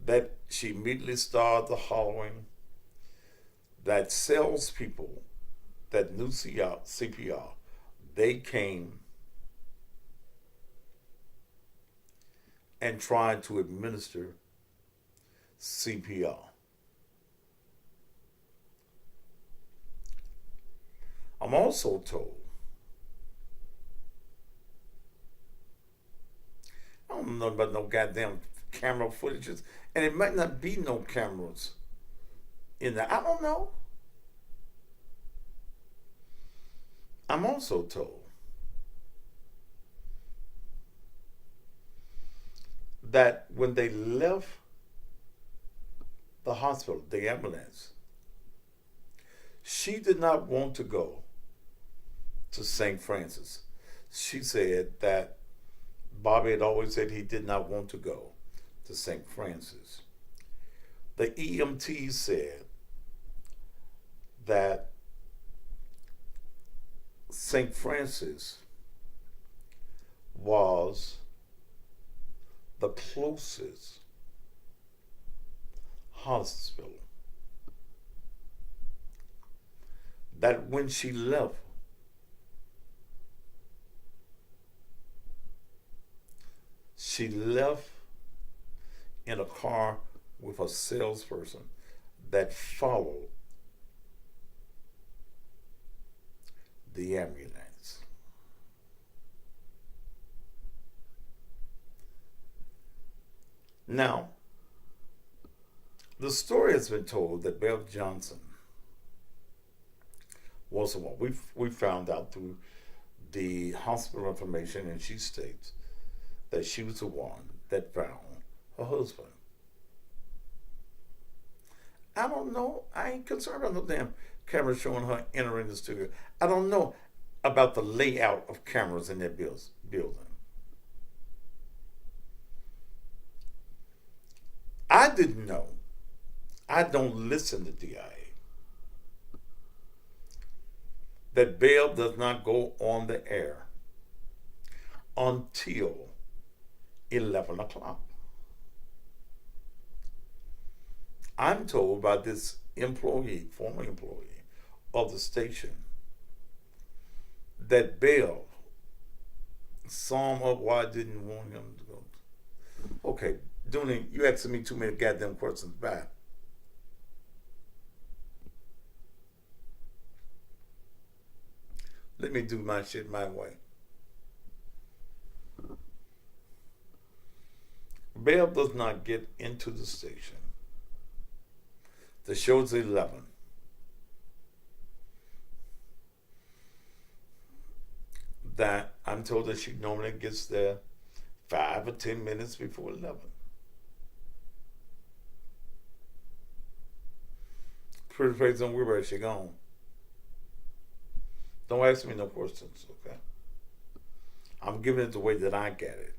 that she immediately started the hollering, that salespeople that knew CPR, they came and tried to administer CPR. I'm also told, I don't know about no goddamn camera footages, and it might not be no cameras in there. I don't know. I'm also told that when they left the hospital, the ambulance, She did not want to go to St. Francis. She said that Bobby had always said he did not want to go to St. Francis. The EMT said that St. Francis was the closest hospital, that when she left, in a car with a salesperson that followed the ambulance. Now, the story has been told that Bev Johnson was the one. We found out through the hospital information, and she states that she was the one that found her husband. I don't know. I ain't concerned about no damn camera showing her entering the studio. I don't know about the layout of cameras in that building. I didn't know. I don't listen to DIA. That Bev does not go on the air until 11 o'clock. I'm told by this employee, former employee of the station, that Bev saw him up why I didn't want him to go. Okay, Dooney, you asking me too many goddamn questions back. Let me do my shit my way. Bev does not get into the station. The show's 11. That I'm told that she normally gets there 5 or 10 minutes before 11. Pretty face, don't worry about it, she gone. Don't ask me no questions, okay? I'm giving it the way that I get it.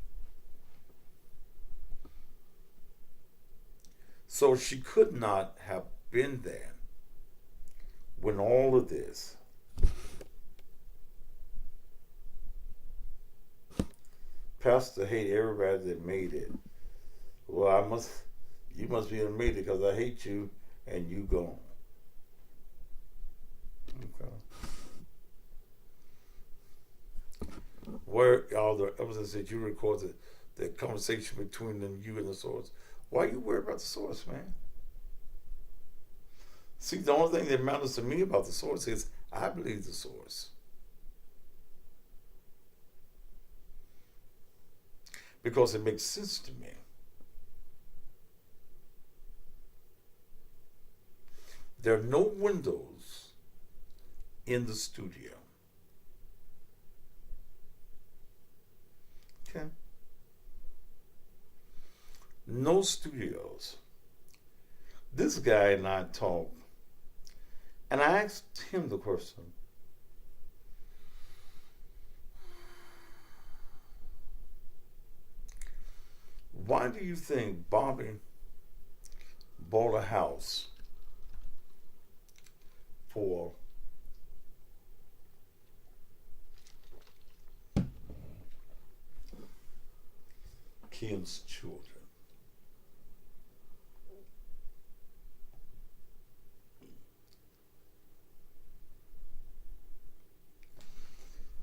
So she could not have been there when all of this Pastor hate everybody that made it. Well, you must be made it because I hate you and you gone. Okay. Where all the evidence that you recorded, the conversation between you and the source? Why are you worried about the source, man? See, the only thing that matters to me about the source is I believe the source. Because it makes sense to me. There are no windows in the studio. Okay? No studios. This guy and I talked, and I asked him the question, why do you think Bobby bought a house for Kim's children?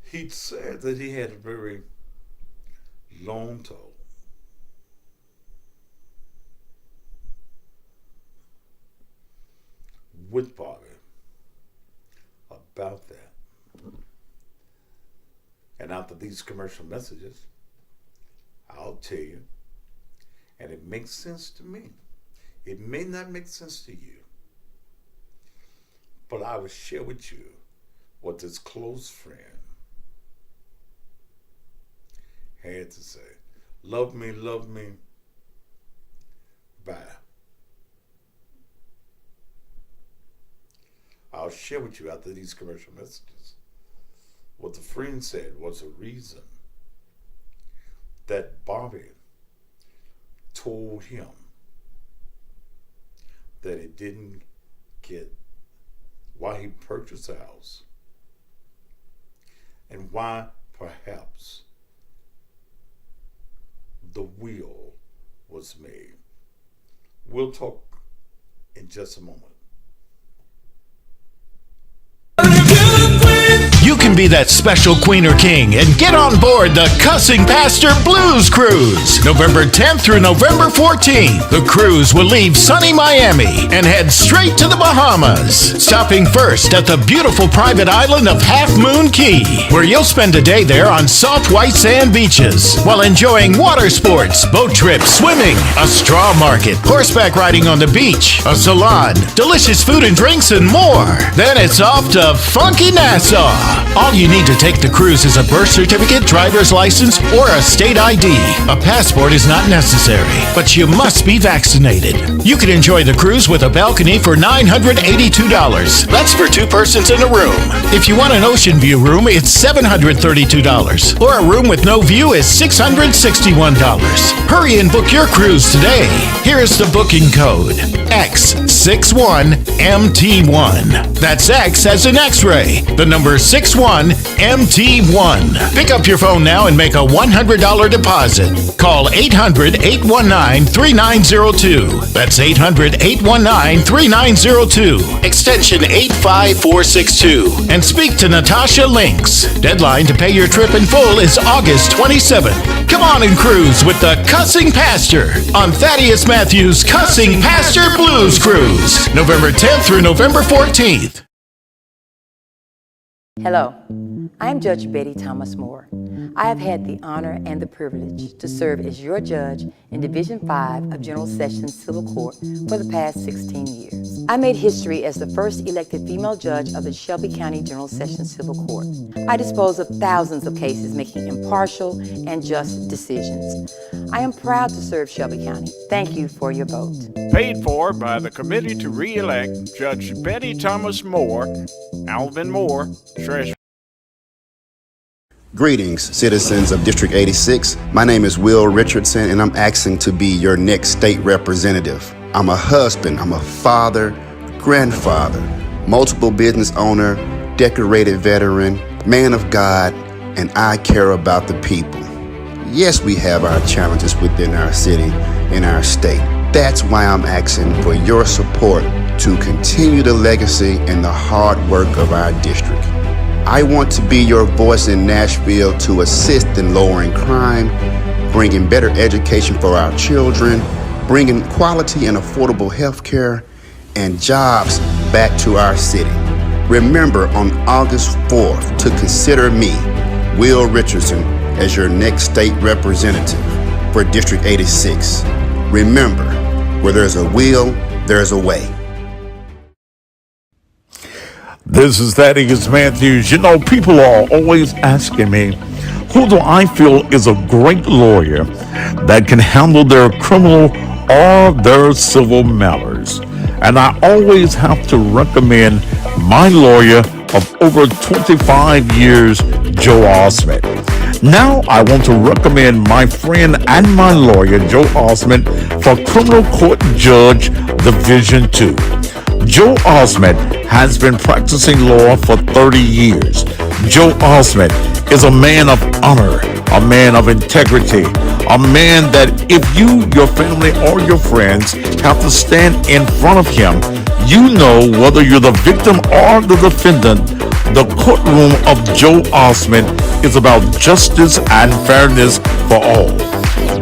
He said that he had a very long talk with Bobby about that. And after these commercial messages, I'll tell you, and it makes sense to me. It may not make sense to you, but I will share with you what this close friend had to say. Love me, bye. I'll share share with you after these commercial messages what the friend said was a reason that Bobby told him that he didn't get why he purchased the house and why perhaps the will was made. We'll talk in just a moment.
You can be that special queen or king and get on board the Cussing Pastor Blues Cruise. November 10th through November 14th. The cruise will leave sunny Miami and head straight to the Bahamas. Stopping first at the beautiful private island of Half Moon Key, where you'll spend a day there on soft white sand beaches while enjoying water sports, boat trips, swimming, a straw market, horseback riding on the beach, a salon, delicious food and drinks, and more. Then it's off to funky Nassau. All you need to take the cruise is a birth certificate, driver's license, or a state ID. A passport is not necessary, but you must be vaccinated. You can enjoy the cruise with a balcony for $982. That's for 2 persons in a room. If you want an ocean view room, it's $732. Or a room with no view is $661. Hurry and book your cruise today. Here's the booking code. X61MT1. That's X as in X-ray. The number 61MT1. Pick up your phone now and make a $100 deposit. Call 800-819-3902. That's 800-819-3902. Extension 85462. And speak to Natasha Links. Deadline to pay your trip in full is August 27th. Come on and cruise with the Cussing Pastor on Thaddeus Matthews' Cussing Pastor Blues Cruise. November 10th through November 14th.
Hello, I'm Judge Betty Thomas Moore. I have had the honor and the privilege to serve as your judge in Division 5 of General Sessions Civil Court for the past 16 years. I made history as the first elected female judge of the Shelby County General Sessions Civil Court. I dispose of thousands of cases making impartial and just decisions. I am proud to serve Shelby County. Thank you for your vote.
Paid for by the Committee to Re-elect Judge Betty Thomas Moore, Alvin Moore, Treasurer.
Greetings, citizens of District 86. My name is Will Richardson, and I'm asking to be your next state representative. I'm a husband, I'm a father, grandfather, multiple business owner, decorated veteran, man of God, and I care about the people. Yes, we have our challenges within our city and our state. That's why I'm asking for your support to continue the legacy and the hard work of our district. I want to be your voice in Nashville to assist in lowering crime, bringing better education for our children, bringing quality and affordable health care and jobs back to our city. Remember on August 4th to consider me, Will Richardson, as your next state representative for District 86. Remember, where there's a will, there's a way.
This is Thaddeus Matthews. You know, people are always asking me, who do I feel is a great lawyer that can handle their criminal or their civil matters? And I always have to recommend my lawyer of over 25 years, Joe Osment. Now I want to recommend my friend and my lawyer, Joe Osment, for Criminal Court Judge Division 2. Joe Osment has been practicing law for 30 years. Joe Osment is a man of honor, a man of integrity, a man that if you, your family, or your friends have to stand in front of him, you know whether you're the victim or the defendant, the courtroom of Joe Osment is about justice and fairness for all.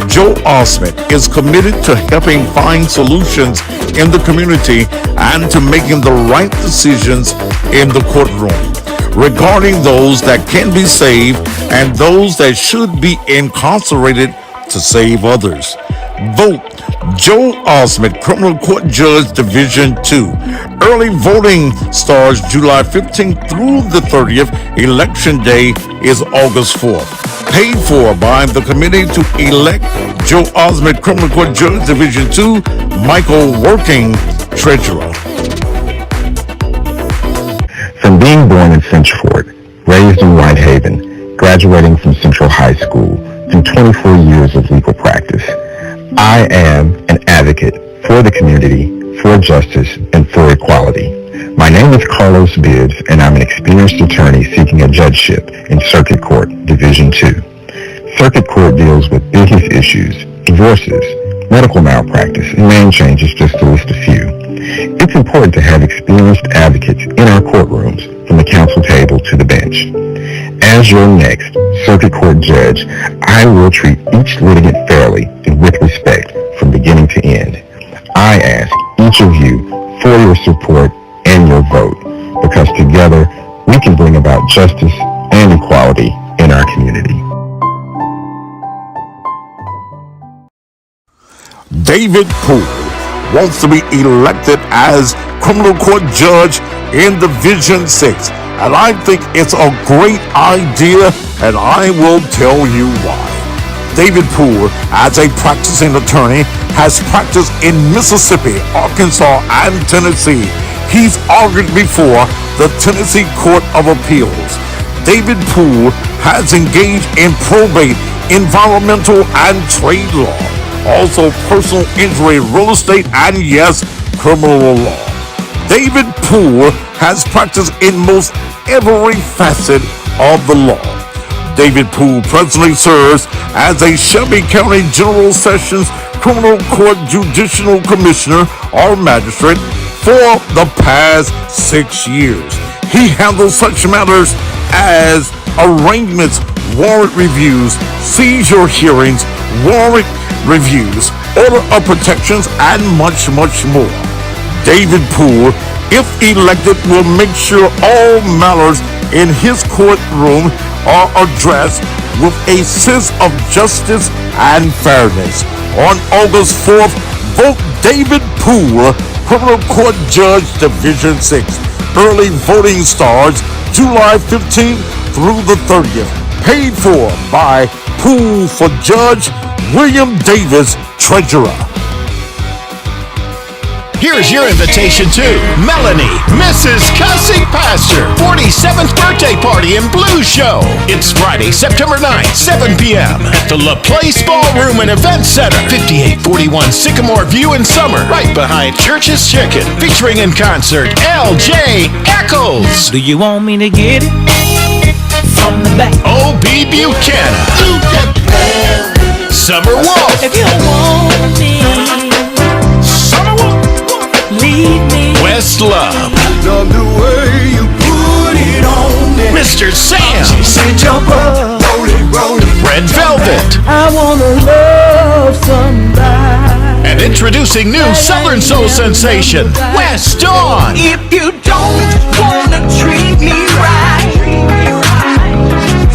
Joe Osment is committed to helping find solutions in the community and to making the right decisions in the courtroom regarding those that can be saved and those that should be incarcerated to save others. Vote Joe Osment, Criminal Court Judge Division 2. Early voting starts July 15th through the 30th. Election day is August 4th. Paid for by the Committee to Elect Joe Osment, Criminal Court Judge Division 2, Michael Working, Treasurer.
Being born in Finchford, raised in Whitehaven, graduating from Central High School through 24 years of legal practice, I am an advocate for the community, for justice, and for equality. My name is Carlos Bibbs, and I'm an experienced attorney seeking a judgeship in Circuit Court, Division 2. Circuit Court deals with business issues, divorces, medical malpractice, and name changes, just to list a few. It's important to have experienced advocates in our courtrooms, from the counsel table to the bench. As your next Circuit Court judge, I will treat each litigant fairly and with respect from beginning to end. I ask each of you for your support and your vote, because together we can bring about justice and equality in our community.
David Poole wants to be elected as criminal court judge in Division 6. And I think it's a great idea, and I will tell you why. David Poole, as a practicing attorney, has practiced in Mississippi, Arkansas, and Tennessee. He's argued before the Tennessee Court of Appeals. David Poole has engaged in probate, environmental, and trade law. Also personal injury, real estate, and yes, criminal law. David Poole has practiced in most every facet of the law. David Poole presently serves as a Shelby County General Sessions Criminal Court Judicial Commissioner or Magistrate for the past 6 years. He handles such matters as arraignments, warrant reviews, seizure hearings, warrant reviews, order of protections, and much, much more. David Poole, if elected, will make sure all matters in his courtroom are addressed with a sense of justice and fairness. On August 4th, vote David Poole, Criminal Court Judge, Division 6. Early voting starts July 15th through the 30th. Paid for by Poole for Judge, William Davis, Treasurer.
Here's your invitation to Melanie, Mrs. Cussing Pastor, 47th birthday party and blues show. It's Friday, September 9th, 7 p.m. at the LaPlace Ballroom and Event Center, 5841 Sycamore View in Summer, right behind Church's Chicken, featuring in concert L.J. Eccles.
Do you want me to get it from the back?
O.B. Buchanan, Summer Wolf,
If you want me,
Summer Wolf,
leave me.
West Love,
Love the way you put it on me.
Mr. Sam,
Say jump up, roll it.
Red Velvet,
I wanna love somebody.
and introducing new Southern Soul sensation, West Dawn.
If you don't wanna treat me right,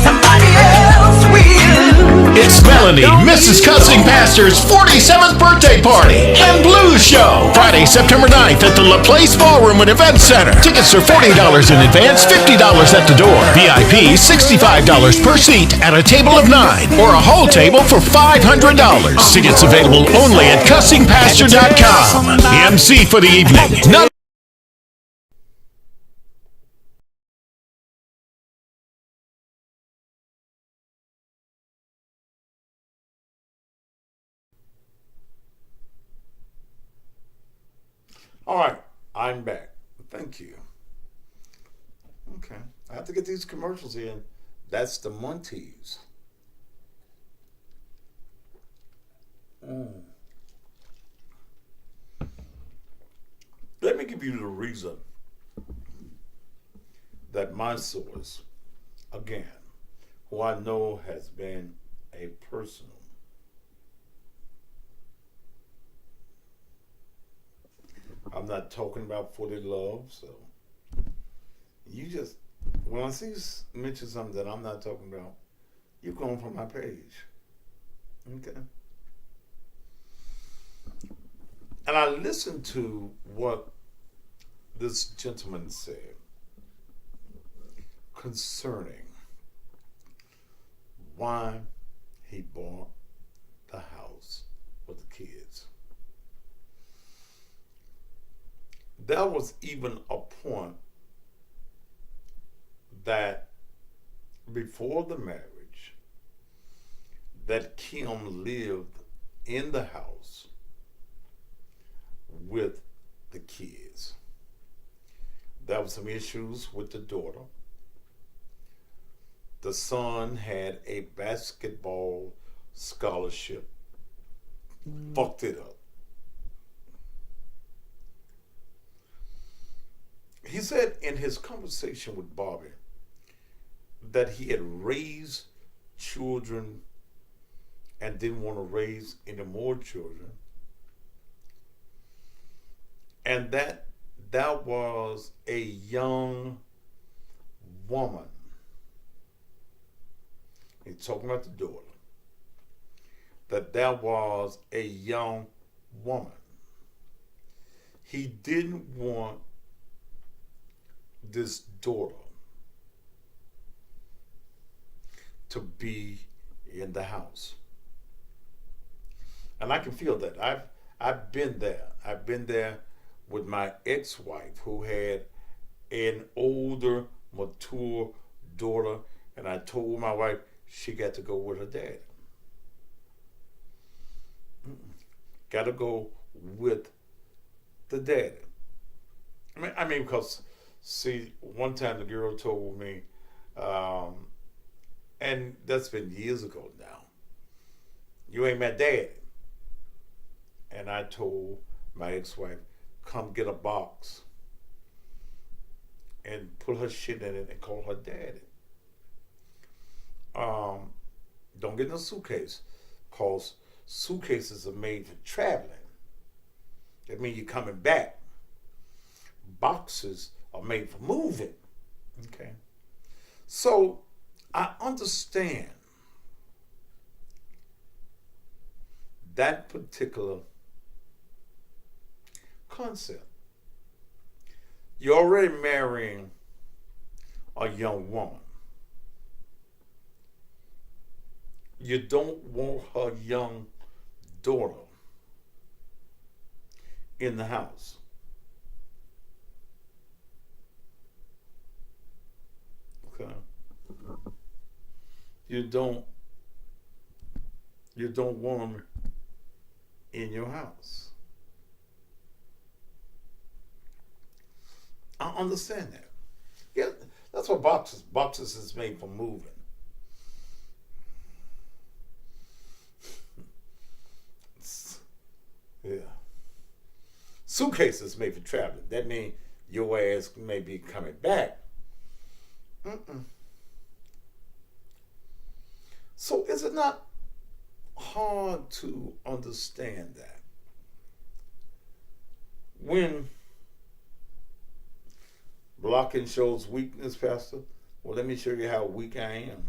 somebody else will.
It's Melanie, Mrs. Cussing Pastor's 47th birthday party and blues show. Friday, September 9th at the LaPlace Ballroom and Event Center. Tickets are $40 in advance, $50 at the door. VIP, $65 per seat at a table of 9 or a whole table for $500. Tickets available only at cussingpastor.com. The MC for the evening. None
All right, I'm back. Thank you. Okay, I have to get these commercials in. That's the Montees. Let me give you the reason that my source, again, who I know has been a personal I'm not talking about 40 Love, so you just, when I see you mention something that I'm not talking about, you're going from my page. Okay? And I listened to what this gentleman said concerning why he bought the house with the kids. There was even a point that before the marriage, that Kim lived in the house with the kids. There were some issues with the daughter. The son had a basketball scholarship. Fucked it up. He said in his conversation with Bobby that he had raised children and didn't want to raise any more children. And that was a young woman. He's talking about the daughter. That was a young woman. He didn't want this daughter to be in the house. And I can feel that. I've been there. I've been there with my ex-wife who had an older, mature daughter, and I told my wife she got to go with her dad. Got to go with the daddy. I mean, because see, one time the girl told me, and that's been years ago now, you ain't my daddy. And I told my ex-wife, come get a box and put her shit in it and call her daddy. Don't get in a suitcase, because suitcases are made for traveling. That means you're coming back. Boxes are made for moving. Okay. So I understand that particular concept. You're already marrying a young woman. You don't want her young daughter in the house. Okay. You don't want them in your house. I understand that. Yeah, that's what boxes is made for moving. Yeah. Suitcases made for traveling. That means your ass may be coming back. So is it not hard to understand that when blocking shows weakness, Pastor? Well, let me show you how weak I am.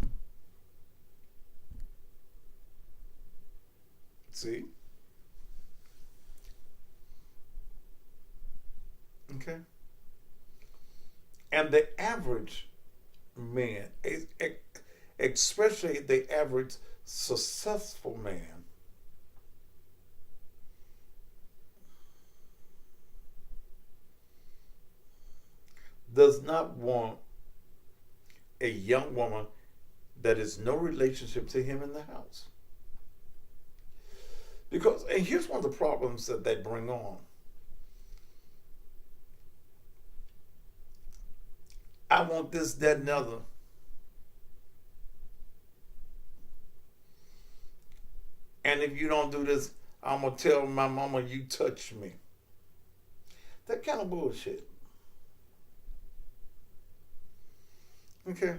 See? Okay. And the average man, especially the average successful man, does not want a young woman that is no relationship to him in the house. Because, and here's one of the problems that they bring on. I want this, that, and other. And if you don't do this, I'm going to tell my mama you touched me. That kind of bullshit. Okay?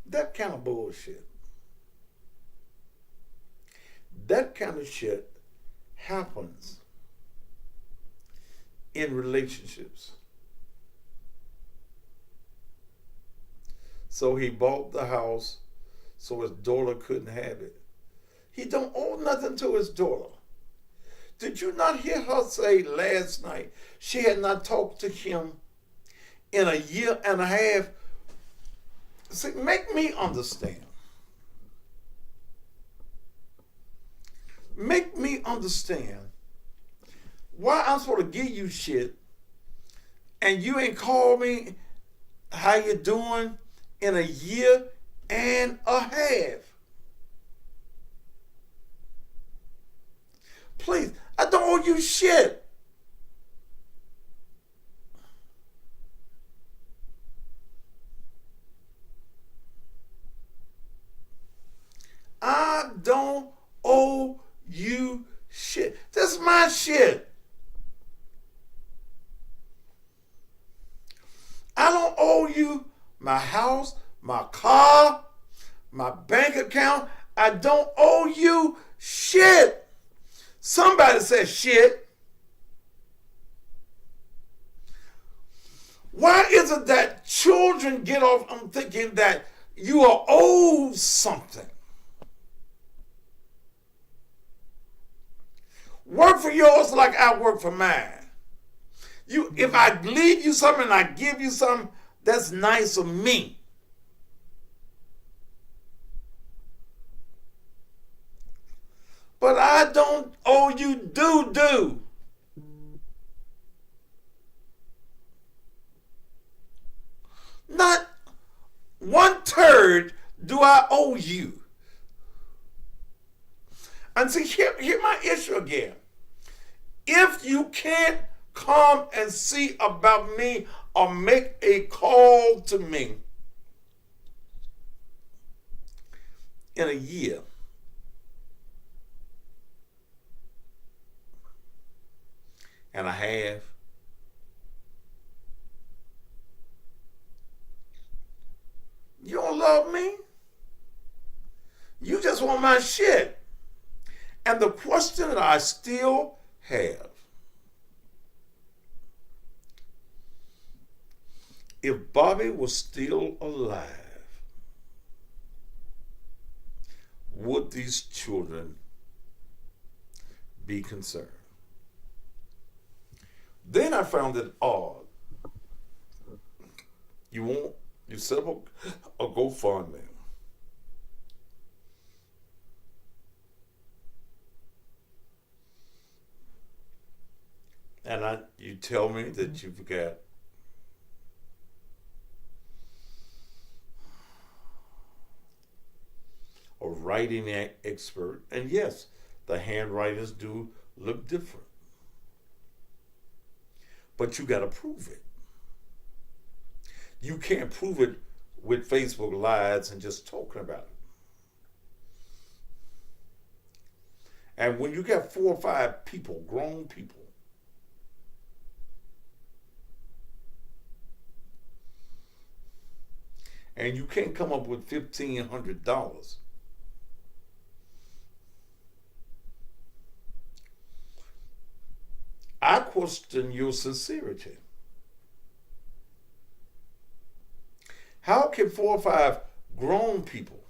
That kind of bullshit. That kind of shit happens in relationships. So he bought the house so his daughter couldn't have it. He don't owe nothing to his daughter. Did you not hear her say last night she had not talked to him in a year and a half? See, make me understand. Make me understand why I'm supposed to give you shit and you ain't called me how you doing in a year and a half. Please, I don't owe you shit. I don't owe you shit. That's my shit. I don't owe you my house, my car, my bank account. I don't owe you shit. Somebody said shit. Why is it that children get off on thinking that you are owed something? Work for yours like I work for mine. If I leave you something and I give you something, that's nice of me. But I don't owe you doo-doo. Not 1/3 do I owe you. And see, here my issue again. If you can't come and see about me or make a call to me in a year, and a half, you don't love me. You just want my shit. And the question that I still have, if Bobby was still alive, would these children be concerned? Then I found it odd. You set up a GoFundMe. And you tell me that you've got a writing expert. And yes, the handwriters do look different. But you got to prove it. You can't prove it with Facebook Lives and just talking about it. And when you got 4 or 5 people, grown people, and you can't come up with $1,500, I question your sincerity. How can 4 or 5 grown people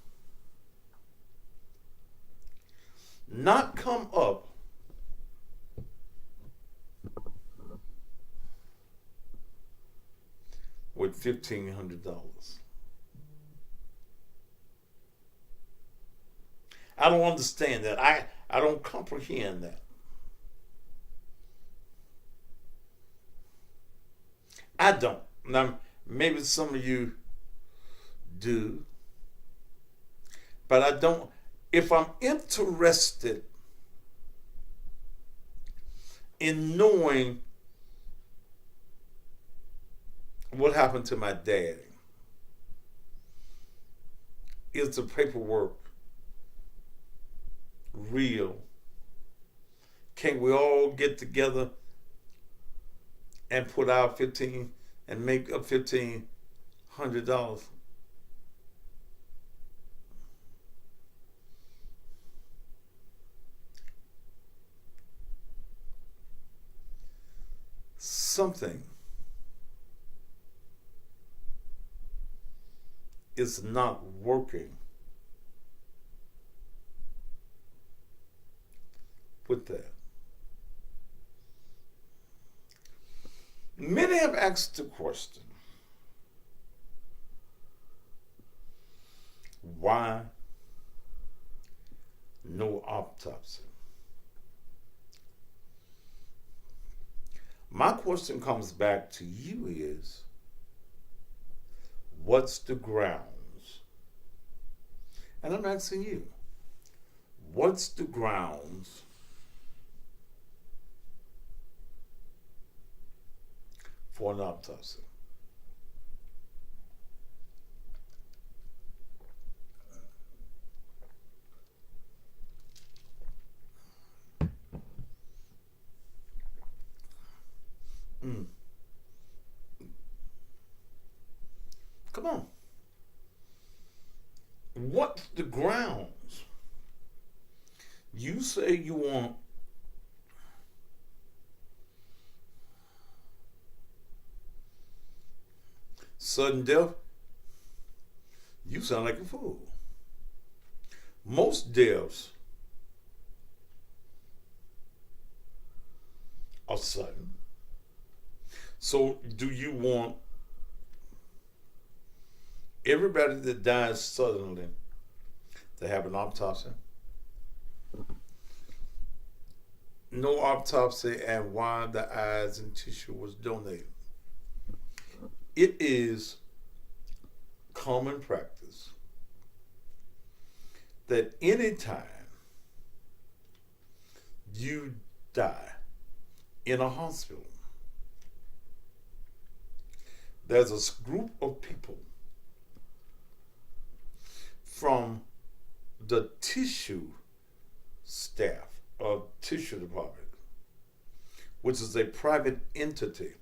not come up with $1,500? I don't understand that. I don't comprehend that. I don't. Now, maybe some of you do, but I don't. If I'm interested in knowing what happened to my daddy, is the paperwork real? Can we all get together and put out 15 and make up $1,500? Something is not working with that. Many have asked the question, why no autopsy? My question comes back to you is, What's the grounds? And I'm asking you, what's the grounds for an autopsy? Come on. What's the grounds? You say you want sudden death. You sound like a fool. Most deaths are sudden. So do you want everybody that dies suddenly to have an autopsy? No autopsy, and why the eyes and tissue was donated. It is common practice that anytime you die in a hospital, there's a group of people from the tissue staff of tissue department, which is a private entity.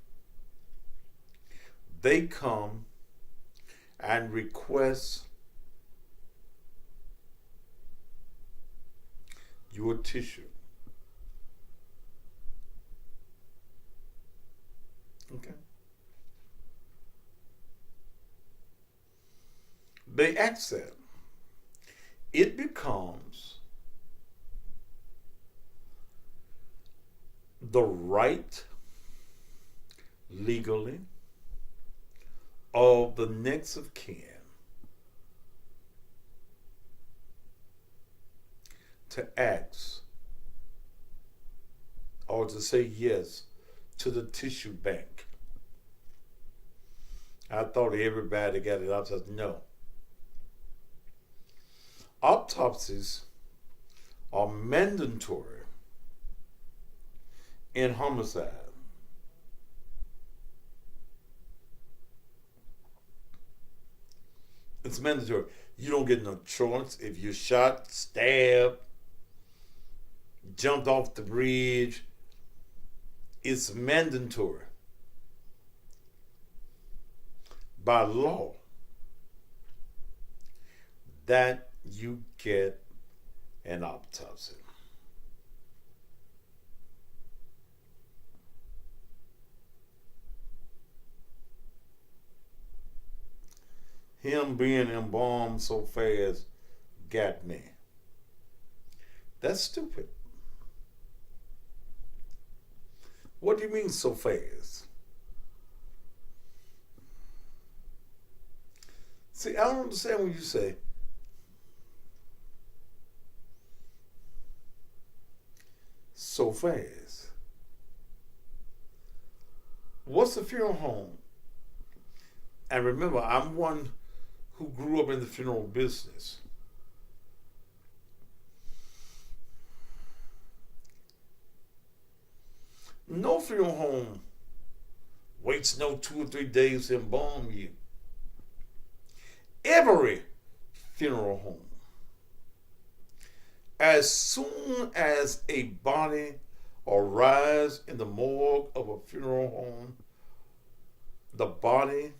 They come and request your tissue. Okay. They accept. It becomes the right legally of the next of kin to ask or to say yes to the tissue bank. I thought everybody got it. I said no. Autopsies are mandatory in homicide. It's mandatory. You don't get no choice if you're shot, stabbed, jumped off the bridge. It's mandatory by law that you get an autopsy. Him being embalmed so fast got me. That's stupid. What do you mean so fast? See, I don't understand when you say so fast. What's a funeral home? And remember, I'm one who grew up in the funeral business. No funeral home waits no 2 or 3 days to embalm you. Every funeral home, as soon as a body arrives in the morgue of a funeral home, the body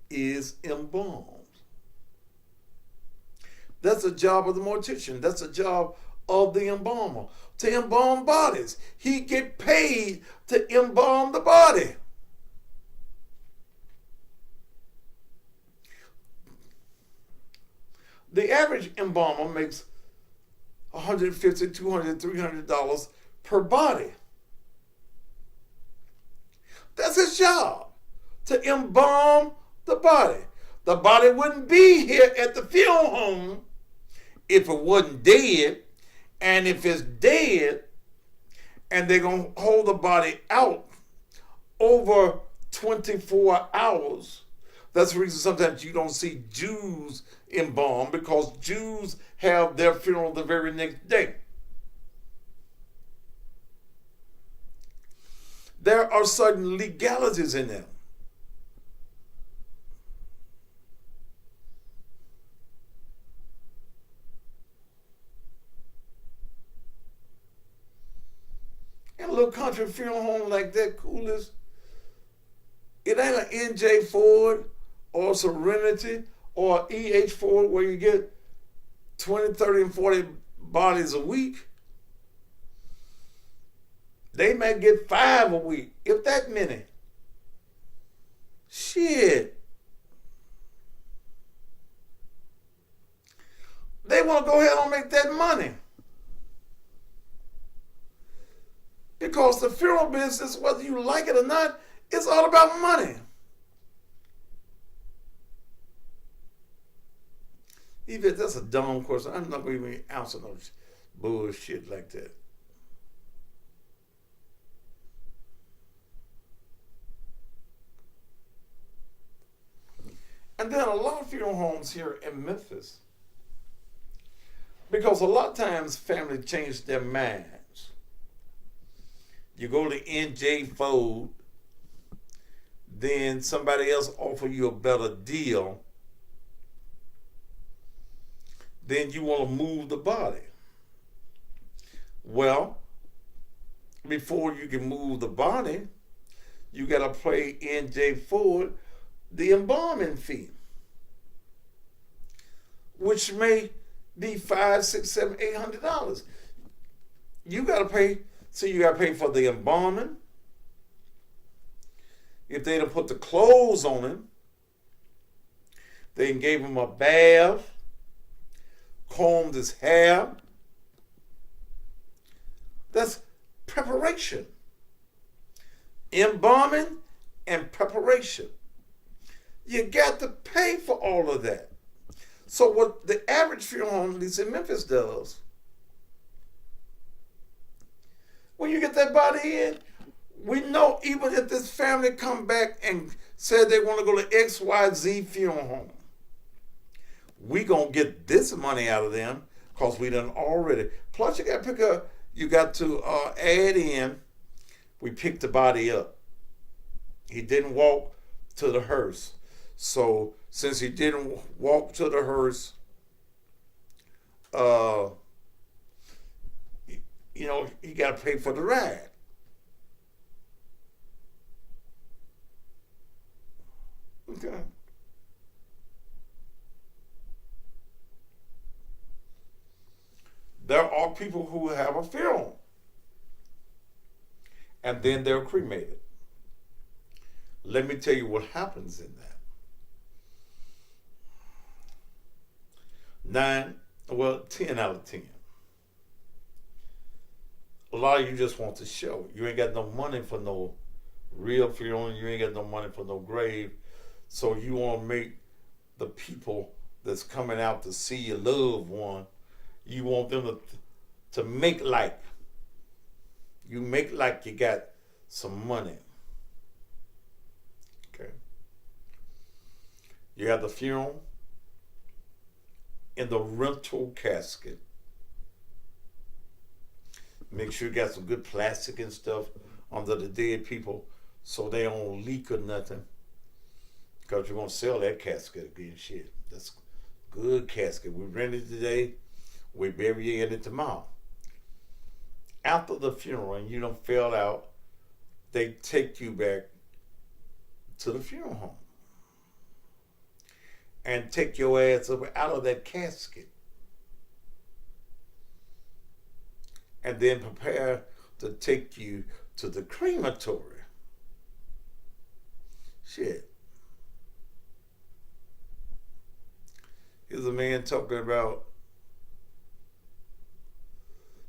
is embalmed. That's a job of the mortician. That's a job of the embalmer, to embalm bodies. He get paid to embalm the body. The average embalmer makes $150, $200, $300 per body. That's his job, to embalm the body. The body wouldn't be here at the funeral home if it wasn't dead. And if it's dead and they're going to hold the body out over 24 hours That's the reason sometimes you don't see Jews embalmed, because Jews have their funeral the very next day. There are certain legalities in them. In a little country funeral home like that, coolest, it ain't an NJ Ford or Serenity or EH Ford where you get 20, 30, and 40 bodies a week. They might get 5 a week, if that many. Shit. They want to go ahead and make that money. Because the funeral business, whether you like it or not, it's all about money. Even that's a dumb question. I'm not going to even answer no bullshit like that. And then a lot of funeral homes here in Memphis, because a lot of times families change their minds. You go to NJ Ford, then somebody else offer you a better deal, then you want to move the body. Well, before you can move the body, you got to pay NJ Ford the embalming fee, which may be $500, $600, $700, $800. You got to pay. So you got to pay for the embalming. If they done put the clothes on him, they gave him a bath, combed his hair. That's preparation. Embalming and preparation. You got to pay for all of that. So what the average funeral home, at least in Memphis, does, when you get that body in, we know even if this family come back and said they want to go to XYZ funeral home, we gonna get this money out of them because we done already. Plus you got to pick up, you got to add in, we picked the body up. He didn't walk to the hearse. So since he didn't walk to the hearse, you know, he got to pay for the ride. Okay. There are people who have a funeral and then they're cremated. Let me tell you what happens in that. 10 out of 10. A lot of you just want to show. You ain't got no money for no real funeral. You ain't got no money for no grave. So you want to make the people that's coming out to see your loved one, you want them to make like. You make like you got some money. Okay. You have the funeral in the rental casket. Make sure you got some good plastic and stuff under the dead people so they don't leak or nothing. Because you're going to sell that casket again. Shit, that's good casket. We rent it today. We bury you in it tomorrow. After the funeral and you don't fell out, they take you back to the funeral home and take your ass up out of that casket. And then prepare to take you to the crematory. Shit. Here's a man talking about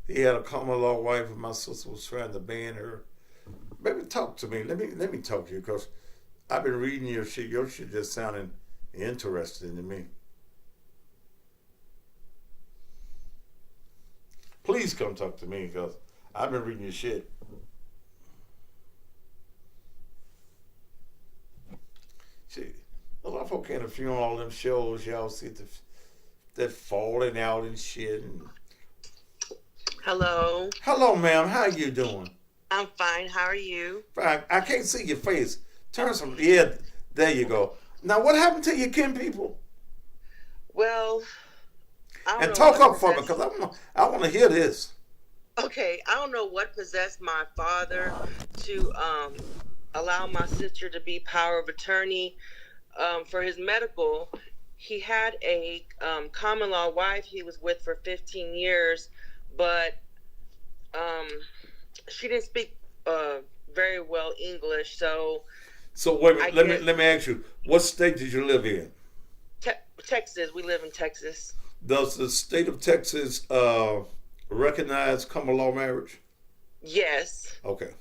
he had a common law wife and my sister was trying to ban her. Maybe talk to me. Let me talk to you because I've been reading your shit. Your shit just sounding interesting to me. Please come talk to me because I've been reading your shit. Shit, a lot okay, the funeral, all them shows, y'all see that falling out and shit. And...
Hello.
Hello, ma'am. How you doing?
I'm fine. How are you?
Fine. I can't see your face. Turn some. Yeah, there you go. Now, what happened to your kin people?
Well, I don't know.
And talk up for me, because I want to hear this.
Okay, I don't know what possessed my father to allow my sister to be power of attorney for his medical. He had a common law wife he was with for 15 years, but she didn't speak very well English. So
wait a minute, let me ask you, what state did you live in?
Texas. We live in Texas.
Does the state of Texas recognize common law marriage?
Yes.
Okay.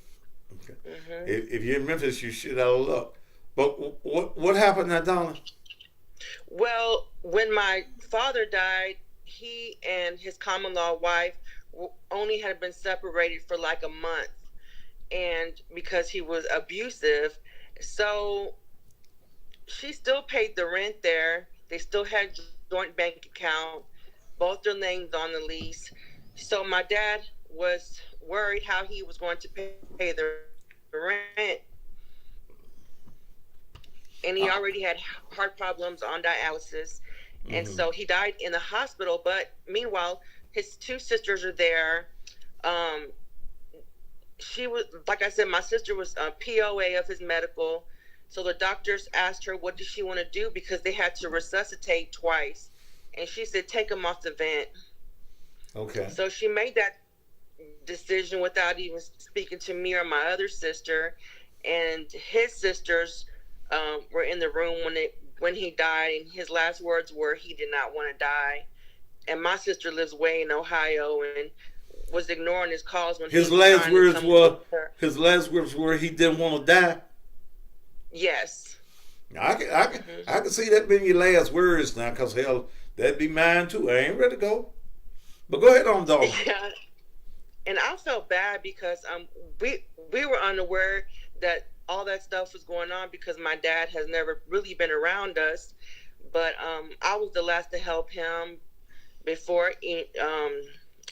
Mm-hmm. If you're in Memphis, you shit out of luck. But what happened now, Donna?
Well, when my father died, he and his common law wife only had been separated for like a month, and because he was abusive, so she still paid the rent there. They still had joint bank account, both their names on the lease. So my dad was worried how he was going to pay the rent, and he already had heart problems, on dialysis, and so he died in the hospital. But meanwhile, his two sisters are there. She was, like I said, my sister was a POA of his medical. So the doctors asked her, what does she want to do? Because they had to resuscitate twice. And she said, take him off the vent.
Okay.
So she made that decision without even speaking to me or my other sister. And his sisters were in the room when he died. And his last words were, he did not want to die. And my sister lives way in Ohio and was ignoring his calls when
his last words were he didn't want to die.
Yes.
I can see that being your last words now, because hell, that'd be mine too. I ain't ready to go. But go ahead on, dog.
Yeah. And I felt bad because we were unaware that all that stuff was going on because my dad has never really been around us. But I was the last to help him before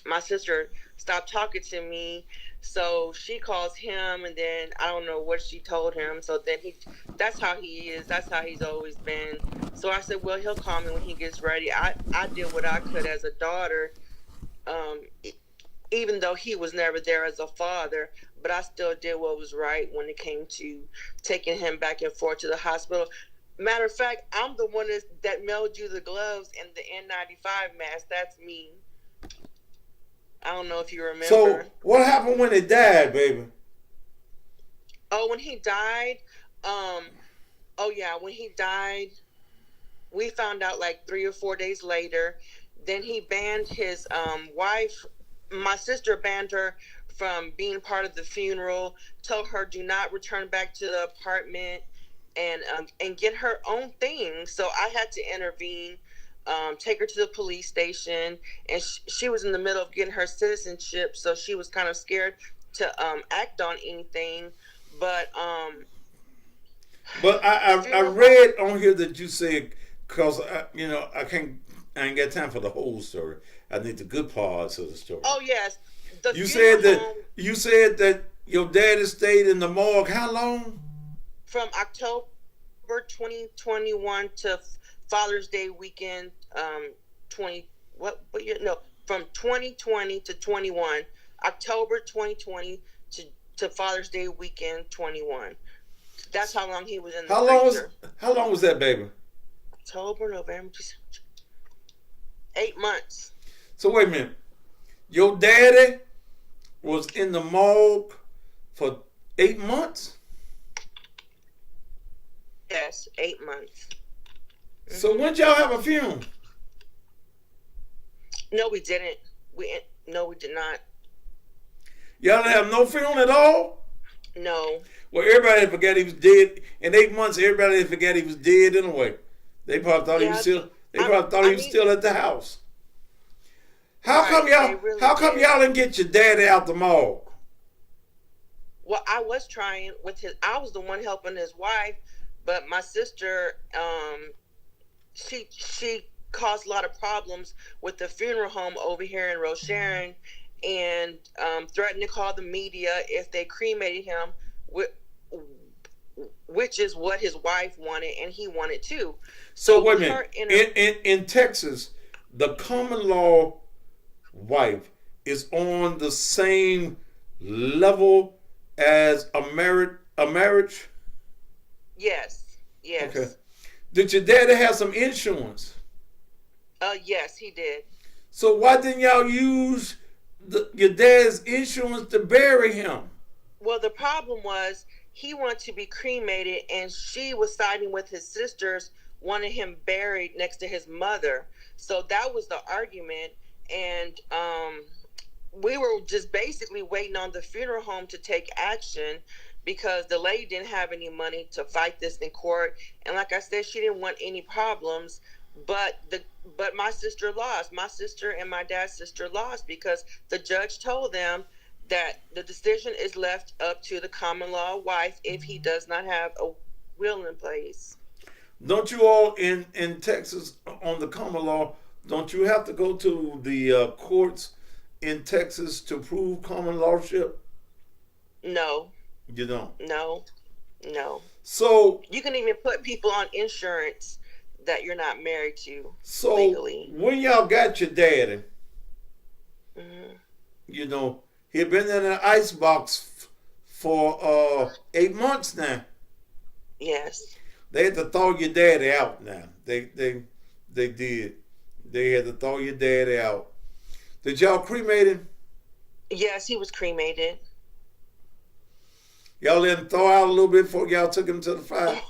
my sister stopped talking to me. So she calls him, and then I don't know what she told him. So then that's how he is. That's how he's always been. So I said, well, he'll call me when he gets ready. I did what I could as a daughter, even though he was never there as a father. But I still did what was right when it came to taking him back and forth to the hospital. Matter of fact, I'm the one that mailed you the gloves and the N95 mask. That's me. I don't know if you remember.
So what happened when he died, baby?
Oh, when he died, when he died, we found out like 3 or 4 days later. Then he banned his wife. My sister banned her from being part of the funeral, told her do not return back to the apartment and get her own things. So I had to intervene. Take her to the police station, and she was in the middle of getting her citizenship, so she was kind of scared to act on anything. But
I read on here that you said, because I ain't got time for the whole story. I need the good parts of the story.
Oh yes,
you said that your daddy stayed in the morgue how long?
From October 2021 to Father's Day weekend, from 2020 to 21, October 2020 to Father's Day weekend 21. That's how long he was in the freezer.
How long was that, baby?
October, November, December. 8 months.
So wait a minute. Your daddy was in the morgue for 8 months?
Yes, 8 months.
So when did y'all have a funeral?
No, we didn't. No, we did not.
Y'all didn't have no funeral at all?
No.
Well, everybody forgot he was dead. In 8 months, everybody forgot he was dead anyway. They probably thought he was still. They probably thought he was still at the house. How come y'all didn't get your daddy out the morgue?
Well, I was trying with his. I was the one helping his wife, but my sister she caused a lot of problems with the funeral home over here in Rosharon, and threatened to call the media if they cremated him, which is what his wife wanted, and he wanted too.
So wait a minute. In Texas, the common law wife is on the same level as a marriage?
Yes.
Okay. Did your daddy have some insurance?
Yes, he did.
So why didn't y'all use your dad's insurance to bury him?
Well, the problem was he wanted to be cremated, and she was siding with his sisters, wanted him buried next to his mother. So that was the argument, and we were just basically waiting on the funeral home to take action, because the lady didn't have any money to fight this in court. And like I said, she didn't want any problems. But my sister lost. My sister and my dad's sister lost, because the judge told them that the decision is left up to the common law wife if he does not have a will in place.
Don't you all in Texas on the common law, don't you have to go to the courts in Texas to prove common lawship?
No.
You don't?
No.
So
you can even put people on insurance that you're not married to
legally. When y'all got your daddy, you know, he had been in an ice box for 8 months now.
Yes.
They had to throw your daddy out now. They did. They had to throw your daddy out. Did y'all cremate him?
Yes, he was cremated.
Y'all let him thaw out a little bit before y'all took him to the fire?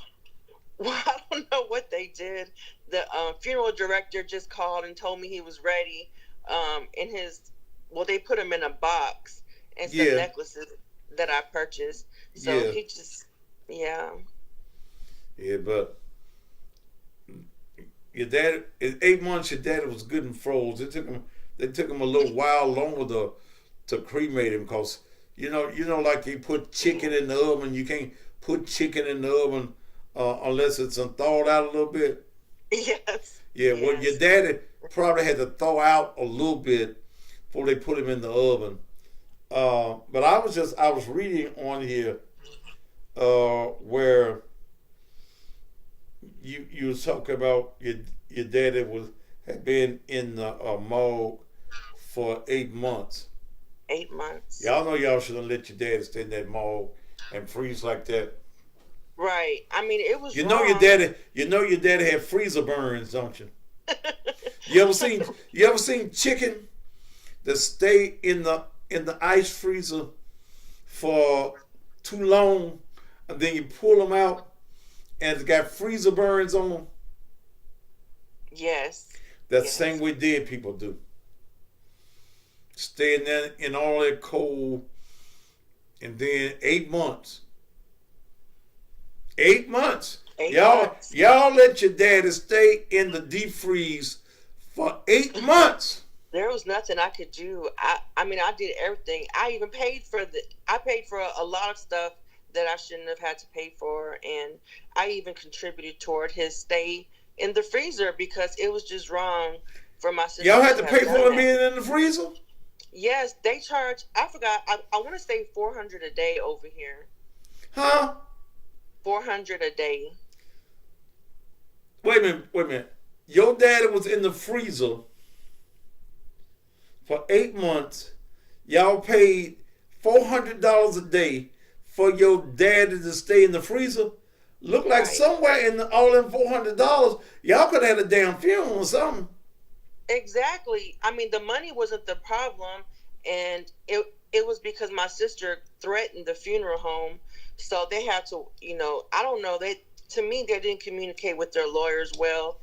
Well, I don't know what they did. The funeral director just called and told me he was ready. They put him in a box and some necklaces that I purchased. So he just, Yeah,
but your dad, in 8 months, your dad was good and froze. They took him a little while longer to cremate him, because you know, like you put chicken in the oven. You can't put chicken in the oven unless it's thawed out a little bit.
Yes.
Yeah. Well, your daddy probably had to thaw out a little bit before they put him in the oven. But I was reading on here where you was talking about your daddy had been in the morgue for 8 months.
8 months.
Y'all know y'all shouldn't let your daddy stay in that morgue and freeze like that.
Right. I mean, it was.
You know your daddy had freezer burns, don't you? You ever seen chicken that stay in the ice freezer for too long, and then you pull them out and it's got freezer burns on them?
Yes.
That's the same way dead people do. Stay in there in all that cold, and then 8 months. 8 months. Y'all let your daddy stay in the deep freeze for 8 months.
There was nothing I could do. I mean, I did everything. I even paid for a lot of stuff that I shouldn't have had to pay for, and I even contributed toward his stay in the freezer, because it was just wrong for my sister.
Y'all had to pay for him being in the freezer?
Yes, they charge. I forgot. I want to say $400 a day over here.
Huh?
$400 a day.
Wait a minute. Your daddy was in the freezer for 8 months. Y'all paid $400 a day for your daddy to stay in the freezer. Look like somewhere in all them $400, y'all could have had a damn funeral or something.
Exactly. I mean, the money wasn't the problem, and it was because my sister threatened the funeral home, so they had to, I don't know, they didn't communicate with their lawyers well,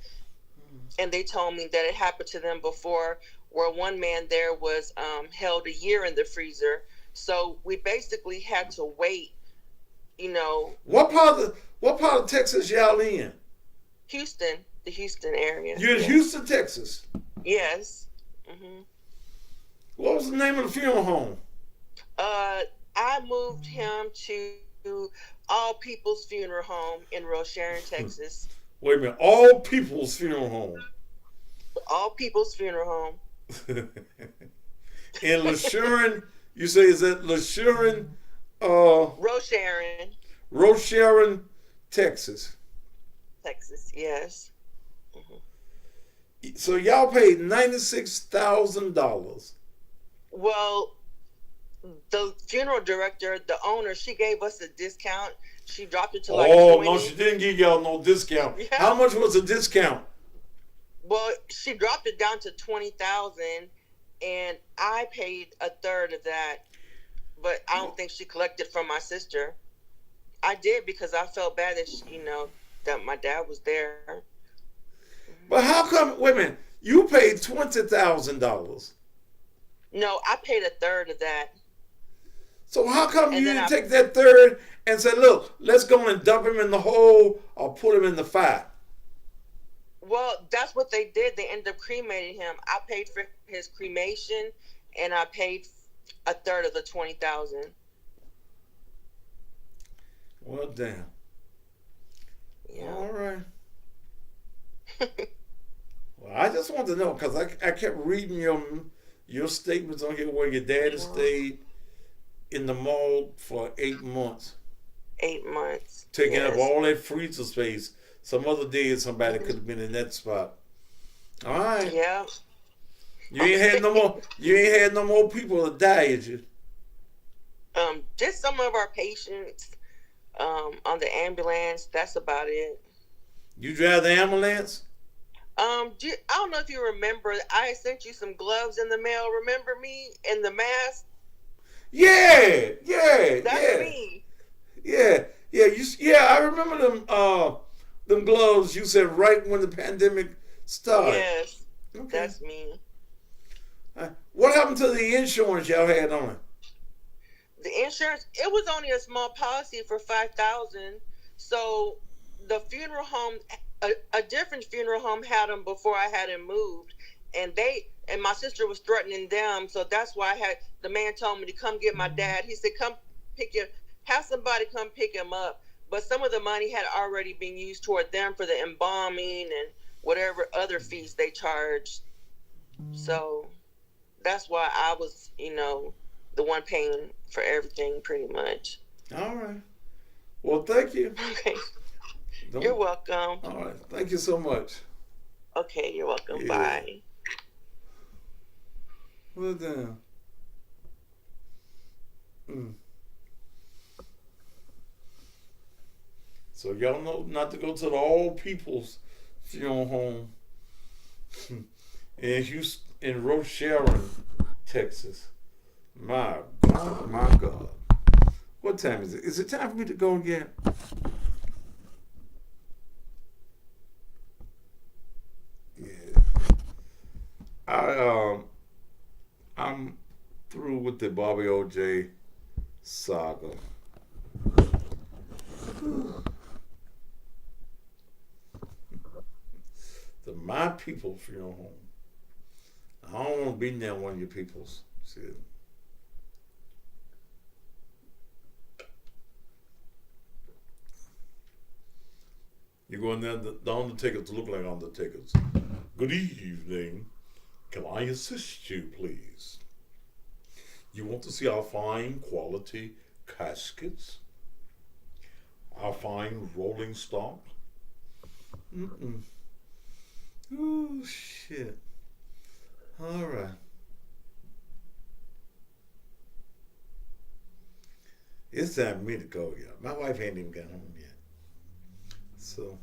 and they told me that it happened to them before, where one man there was held a year in the freezer, so we basically had to wait,
What part of Texas y'all in?
Houston, the Houston area.
You're in Houston, Texas?
Yes. Mm-hmm.
What was the name of the funeral home?
I moved him to All People's Funeral Home in Rosharon, Texas.
Wait a minute. All People's Funeral Home.
All People's Funeral Home.
In LaSharon, you say, is that LaSharon?
Rosharon.
Rosharon, Texas.
Texas, yes.
So y'all paid $96,000.
Well, the funeral director, the owner, she gave us a discount. She dropped it to like 20.
No, she didn't give y'all no discount. Yeah. How much was the discount?
Well, she dropped it down to $20,000, and I paid a third of that. But I don't think she collected from my sister. I did because I felt bad that that my dad was there.
But how come? Wait a minute. You paid $20,000.
No, I paid a third of that.
So how come you didn't take that third and say, look, let's go and dump him in the hole or put him in the fire?
Well, that's what they did. They ended up cremating him. I paid for his cremation, and I paid a third of the $20,000.
Well, damn.
Yeah.
All right. Well, I just want to know because I kept reading your statements on here where your daddy stayed in the mall for 8 months.
8 months.
Taking up all that freezer space. Some other day somebody could have been in that spot. All right.
Yeah.
You ain't had no more. You ain't had no more people to die, did you?
Just some of our patients on the ambulance. That's about it.
You drive the ambulance?
I don't know if you remember. I sent you some gloves in the mail. Remember me in the mask?
Yeah.
That's me.
Yeah. I remember them gloves you said right when the pandemic started.
Yes, okay. That's me.
What happened to the insurance y'all had on it?
The insurance, it was only a small policy for $5,000. So the funeral home, a different funeral home had them before I had him moved, and my sister was threatening them. So that's why the man told me to come get my dad. He said, "Come have somebody come pick him up." But some of the money had already been used toward them for the embalming and whatever other fees they charged. So that's why I was, the one paying for everything pretty much.
All right. Well, thank you.
Okay. You're welcome.
All right. Thank you so much.
Okay, you're welcome. Yeah. Bye.
Well, then. So y'all know not to go to the All People's Funeral Home in Rosharon, Texas. My God. What time is it? Is it time for me to go again? Yeah. I'm through with the Bobby Ojay saga. The My People Funeral Home. I don't want to be near one of your people's. See it? You go in there, the Undertakers look like Undertakers. Good evening. Can I assist you, please? You want to see our fine quality caskets? Our fine rolling stock? Oh, shit. All right. It's time for me to go, y'all. My wife ain't even got home yet. So,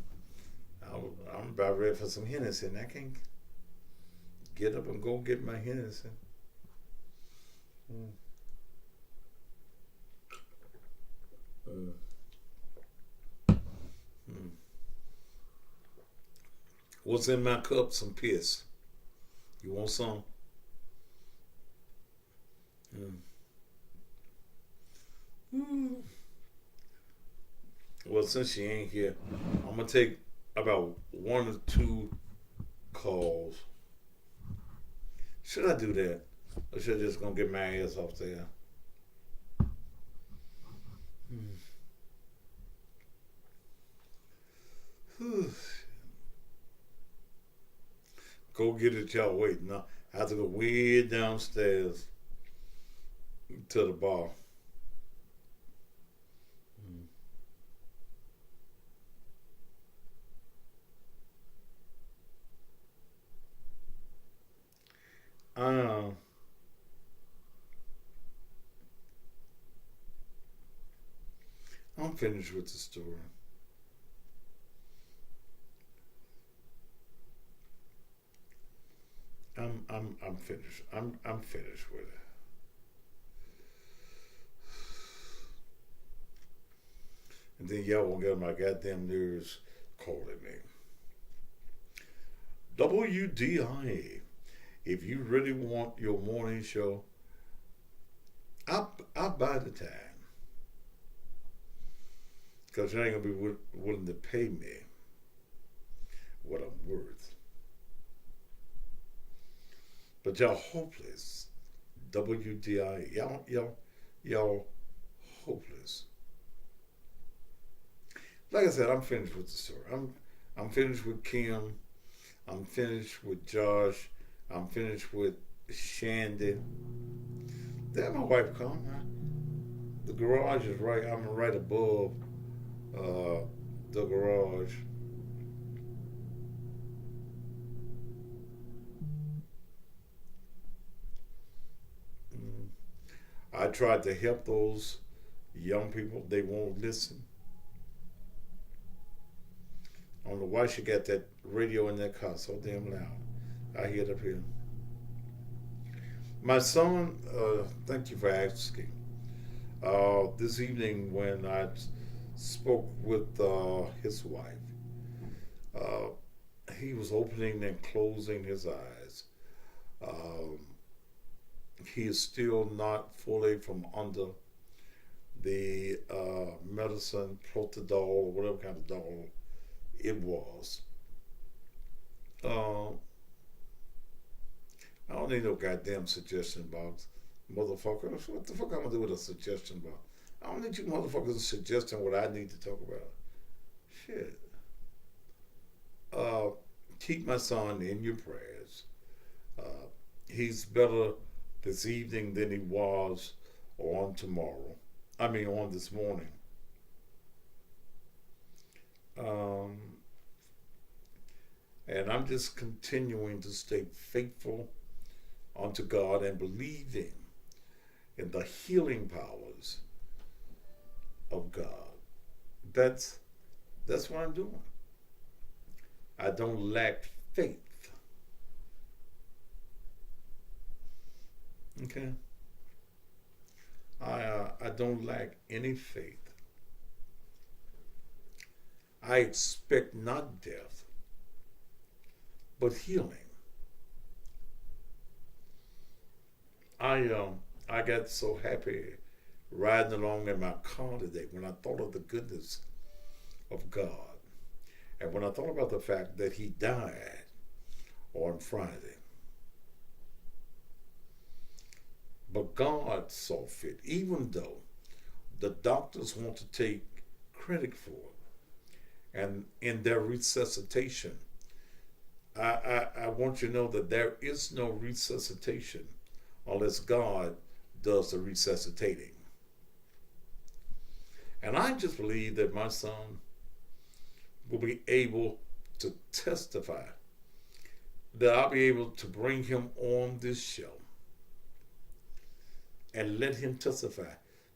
I'm about ready for some Hennessy, and I can't get up and go get my Hennessy. What's in my cup? Some piss. You want some? Well, since she ain't here, I'm going to take about 1 or 2 calls. Should I do that? Or should I just going to get my ass off there? Go get it, y'all. Wait, no. I have to go way downstairs to the bar. Uh, I'm finished with the story. I'm finished. I'm finished with it. And then y'all won't get on my goddamn nerves calling me. WDIA. If you really want your morning show, I'll buy the time. Because you ain't going to be willing to pay me what I'm worth. But y'all hopeless. WDI. Y'all hopeless. Like I said, I'm finished with the story. I'm finished with Kim. I'm finished with Josh. I'm finished with Shandy. There my wife come. The garage is right. I'm right above the garage. I tried to help those young people. They won't listen. I don't know why she got that radio in that car so damn loud. I hear it up here. My son, thank you for asking. This evening when I spoke with his wife, he was opening and closing his eyes. He is still not fully from under the medicine, Protodol, or whatever kind of doll it was. I don't need no goddamn suggestion box, motherfucker. What the fuck I'm gonna do with a suggestion box? I don't need you motherfuckers suggesting what I need to talk about. Shit. Keep my son in your prayers. He's better this evening than he was on this morning. And I'm just continuing to stay faithful unto God and believing in the healing powers of God. That's what I'm doing. I don't lack faith. Okay? I don't lack any faith. I expect not death, but healing. I got so happy riding along in my car today when I thought of the goodness of God. And when I thought about the fact that he died on Friday. But God saw fit, even though the doctors want to take credit for it. And in their resuscitation, I want you to know that there is no resuscitation unless God does the resuscitating. And I just believe that my son will be able to testify, that I'll be able to bring him on this show and let him testify.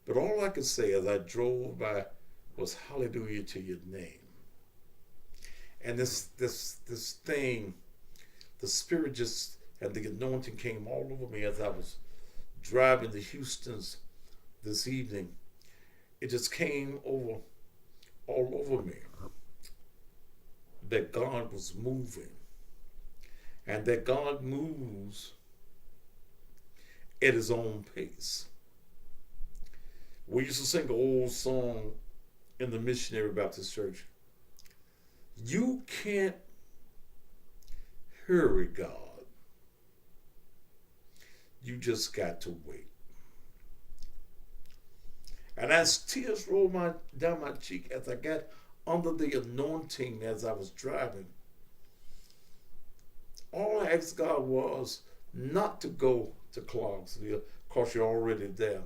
But all I could say as I drove by was hallelujah to your name. And this thing, the Spirit just, and the anointing came all over me as I was driving to Houston's this evening. It just came all over me that God was moving, and that God moves at his own pace. We used to sing an old song in the Missionary Baptist Church. You can't hurry God. You just got to wait. And as tears rolled down my cheek as I got under the anointing as I was driving, All I asked God was not to go to Clarksville because you're already there.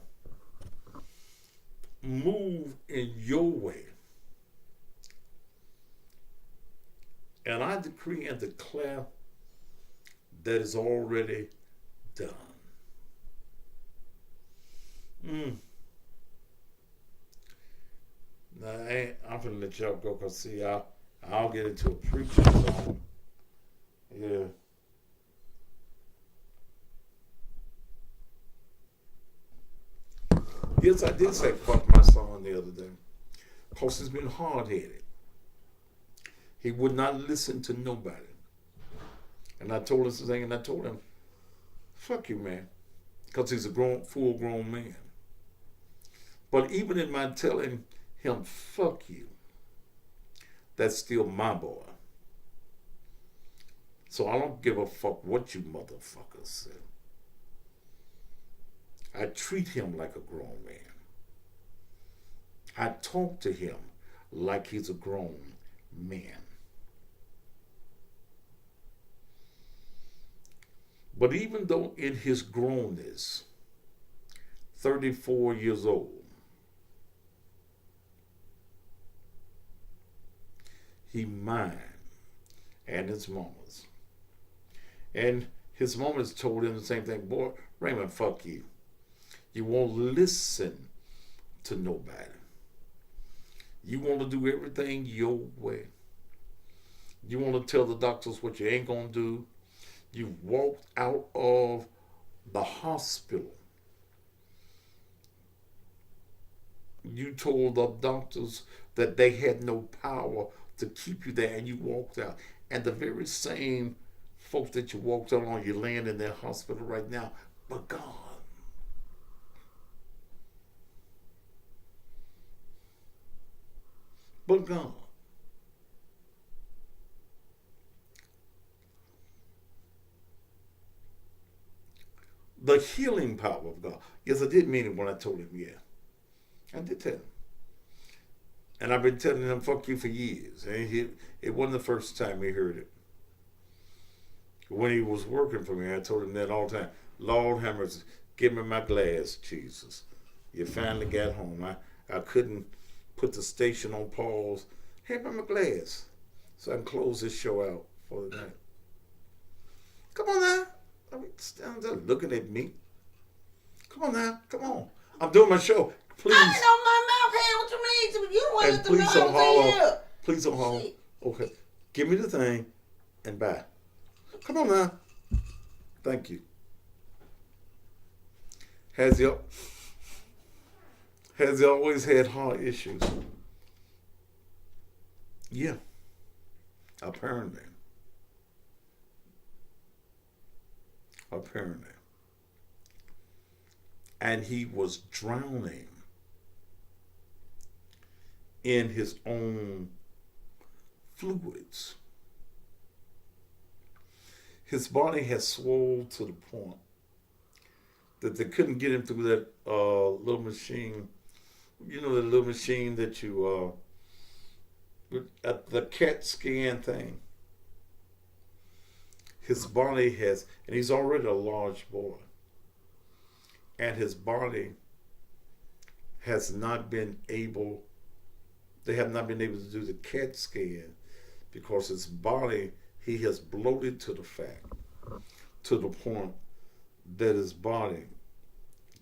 Move in your way. And I decree and declare that is already done. Now, I'm going to let y'all go because, see, I'll get into a preaching zone. Yeah. Yes, I did say fuck my son the other day because he's been hard-headed. He would not listen to nobody. And I told him something, and I told him, fuck you, man, because he's a full-grown man. But even in my telling him, fuck you, that's still my boy. So I don't give a fuck what you motherfuckers say. I treat him like a grown man. I talk to him like he's a grown man. But even though in his grownness, 34 years old, he mine and his mama's. And his mama's told him the same thing, boy, Raymond, fuck you. You won't listen to nobody. You want to do everything your way. You want to tell the doctors what you ain't going to do. You walked out of the hospital. You told the doctors that they had no power to keep you there, and you walked out. And the very same folks that you walked out on, you're laying in their hospital right now, but God. But God. The healing power of God. Yes, I did mean it when I told him, yeah. I did tell him. And I've been telling him, fuck you for years. And it wasn't the first time he heard it. When he was working for me, I told him that all the time. Lord have mercy, give me my glass, Jesus. You finally got home. I couldn't put the station on pause. Hand me my glass so I can close this show out for the night. Come on now. I mean, stand there looking at me. Come on now. Come on. I'm doing my show. Please.
I didn't know my mouth had what you mean. You don't want to let them know I was in here.
Please don't holler. Okay. Give me the thing and bye. Come on now. Thank you. Has he always had heart issues? Yeah. Apparently. And he was drowning in his own fluids. His body has swelled to the point that they couldn't get him through that little machine. You know, the little machine that you, the CAT scan thing. His body has, and he's already a large boy, and his body has not been able, they have not been able to do the CAT scan because his body, he has bloated to the point that his body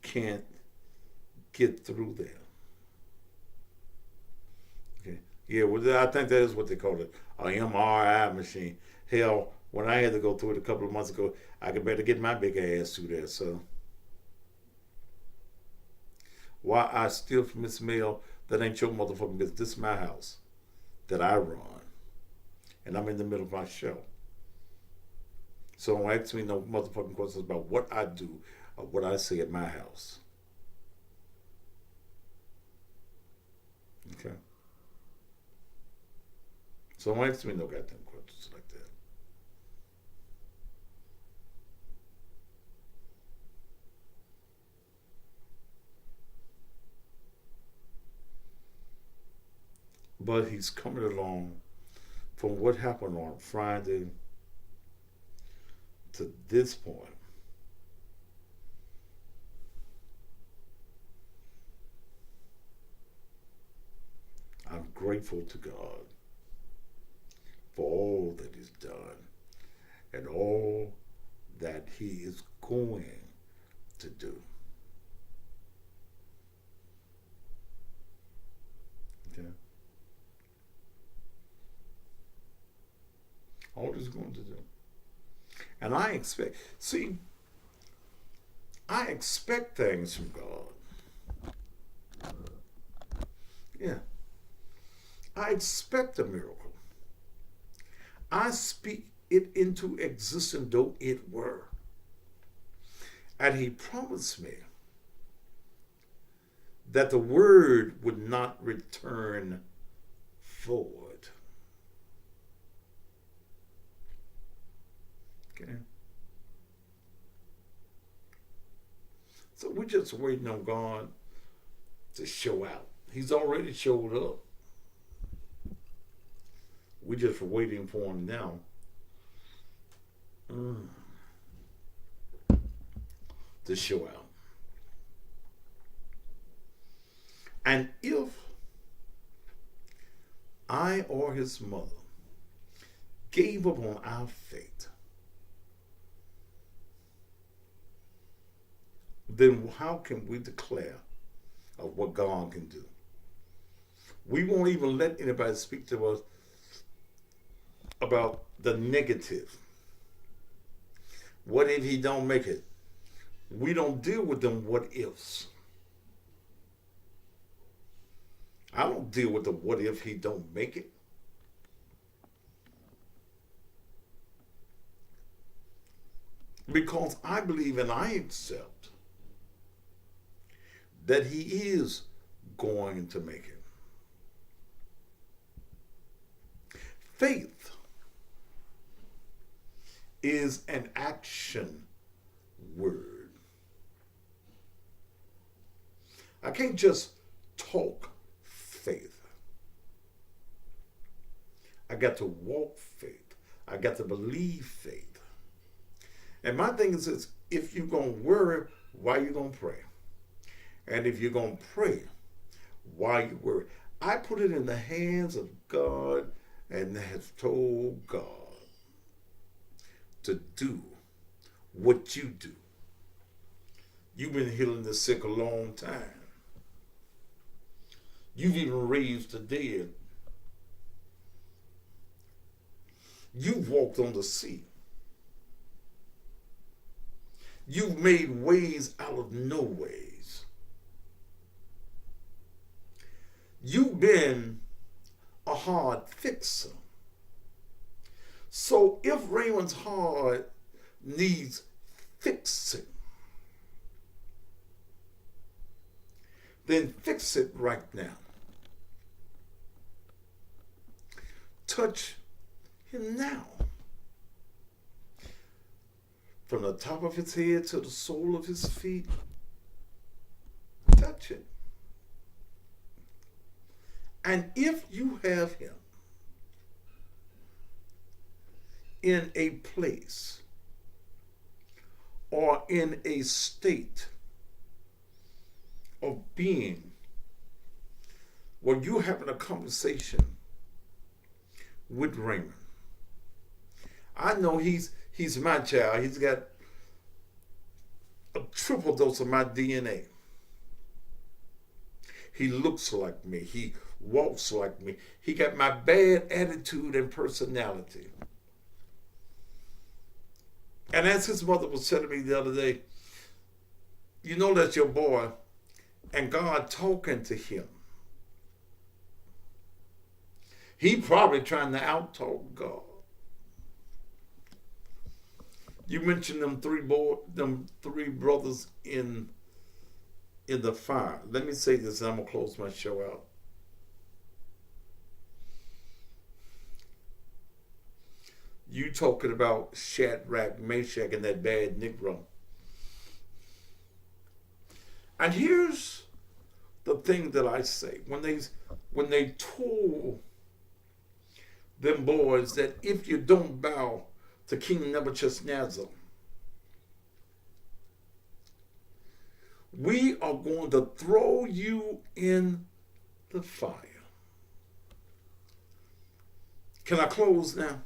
can't get through there. Okay. Yeah, well, I think that is what they call it, an MRI machine. Hell, when I had to go through it a couple of months ago, I could better get my big ass through there. So, why I steal from Miss Mail, that ain't your motherfucking business. This is my house that I run, and I'm in the middle of my show. So don't ask me no motherfucking questions about what I do or what I say at my house. Okay? So don't ask me no goddamn questions like that. But he's coming along from what happened on Friday to this point, I'm grateful to God for all that He's done and all that He is going to do. Okay? All He's going to do. And I expect things from God. Yeah. I expect a miracle. I speak it into existence, though it were. And He promised me that the word would not return void. Okay? So we're just waiting on God to show out. He's already showed up. We're just waiting for Him now. To show out. And if I or His mother gave up on our faith, then how can we declare of what God can do? We won't even let anybody speak to us about the negative. What if He don't make it? We don't deal with them what ifs. I don't deal with the what if He don't make it. Because I believe and I accept that He is going to make it. Faith is an action word. I can't just talk faith. I got to walk faith. I got to believe faith. And my thing is this, if you're going to worry, why are you going to pray? And if you're going to pray, why you worry? I put it in the hands of God and have told God to do what you do. You've been healing the sick a long time. You've even raised the dead. You've walked on the sea. You've made ways out of no ways. You've been a hard fixer. So if Raymond's heart needs fixing, then fix it right now. Touch him now. From the top of his head to the sole of his feet. Touch it. And if you have him in a place or in a state of being where you're having a conversation with Raymond, I know he's my child. He's got a triple dose of my DNA. He looks like me. He walks like me. He got my bad attitude and personality. And as his mother was telling me the other day, you know that's your boy, and God talking to him. He probably trying to out-talk God. You mentioned them three brothers in the fire. Let me say this, and I'm gonna close my show out. You talking about Shadrach, Meshach, and that bad Negro. And here's the thing that I say. When they told them boys that if you don't bow to King Nebuchadnezzar, We are going to throw you in the fire. Can I close now?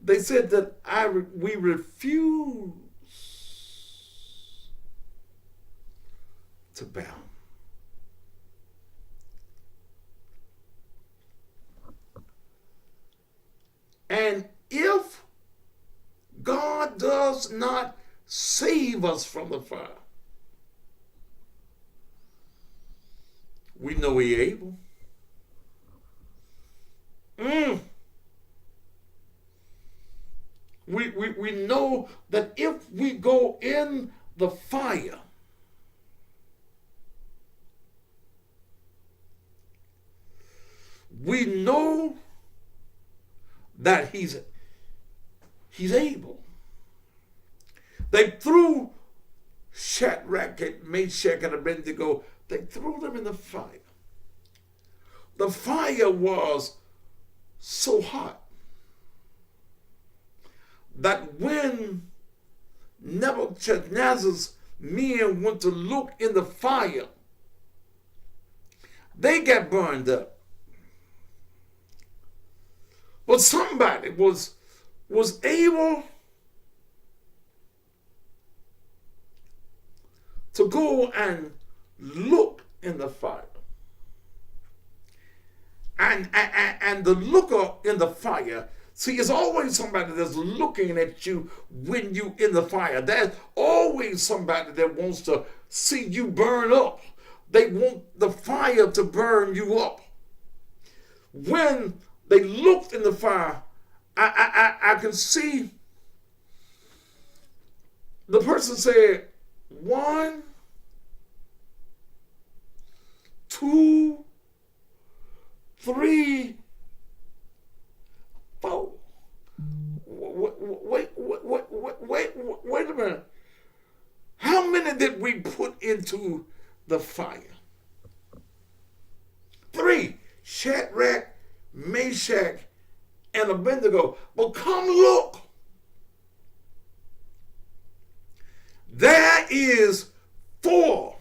They said that we refuse to bow. And if God does not save us from the fire, we know He's able. We know that if we go in the fire, we know that he's able. They threw Shadrach, Meshach, and Abednego, they threw them in the fire. The fire was so hot that when Nebuchadnezzar's men went to look in the fire, they got burned up. But somebody was able to go and look in the fire. And the looker in the fire, see, it's always somebody that's looking at you when you in the fire. There's always somebody that wants to see you burn up. They want the fire to burn you up. When they looked in the fire, I can see the person said, 1, 2, 3, 4. Wait a minute. How many did we put into the fire? 3. Shadrach, Meshach, and Abednego. But come look. There is 4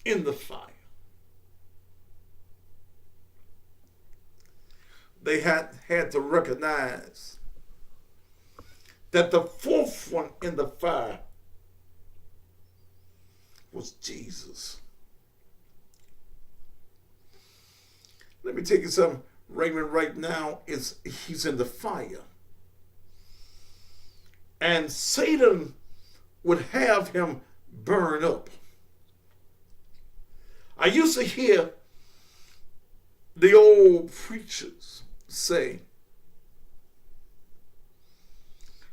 in the fire. They had to recognize that the 4th one in the fire was Jesus. Let me tell you something. Raymond right now he's in the fire. And Satan would have him burn up. I used to hear the old preachers say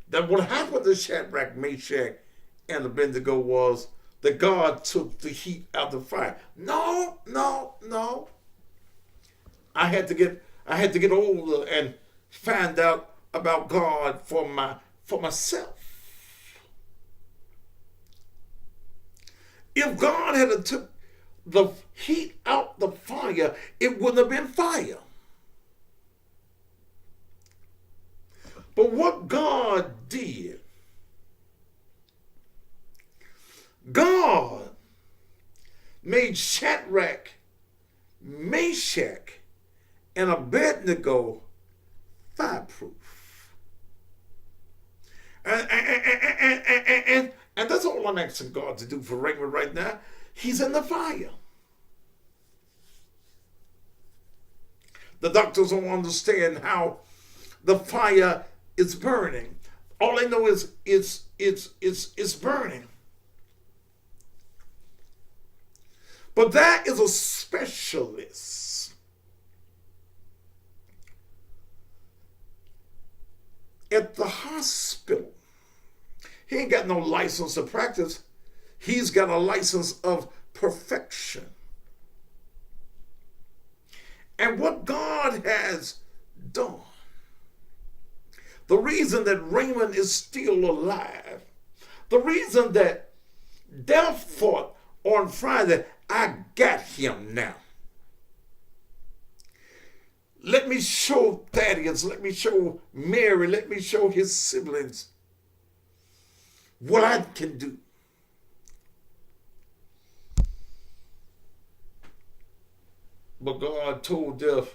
that what happened to Shadrach, Meshach, and Abednego was that God took the heat out of the fire. No. I had to get older and find out about God for myself. If God had took the heat out the fire, it wouldn't have been fire. But what God did, God made Shadrach, Meshach, and Abednego fireproof. And that's all I'm asking God to do for Raymond right now. He's in the fire. The doctors don't understand how the fire is burning. All they know is it's burning. But that is a specialist at the hospital. He ain't got no license to practice. He's got a license of perfection. And what God has done, the reason that Raymond is still alive, the reason that death fought on Friday, I got him now. Let me show Thaddeus, let me show Mary, let me show his siblings what I can do. But God told death,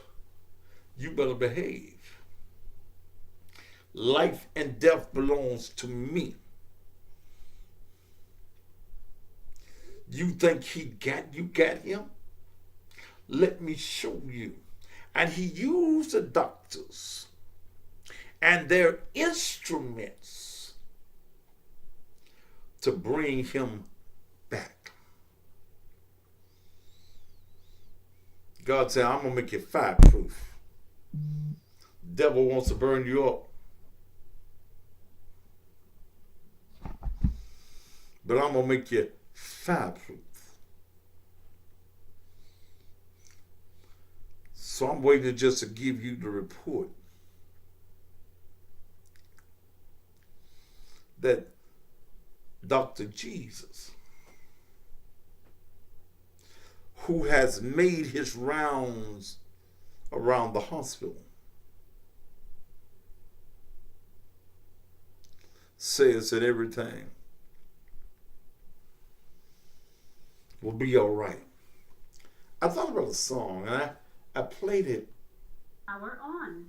you better behave. Life and death belongs to me. You think you got him? Let me show you. And he used the doctors and their instruments to bring him back. God said, I'm going to make you fireproof. Devil wants to burn you up. But I'm going to make you fireproof. So I'm waiting just to give you the report that Dr. Jesus, who has made his rounds around the hospital, says that everything will be all right. I thought about a song, and I played it
Power on.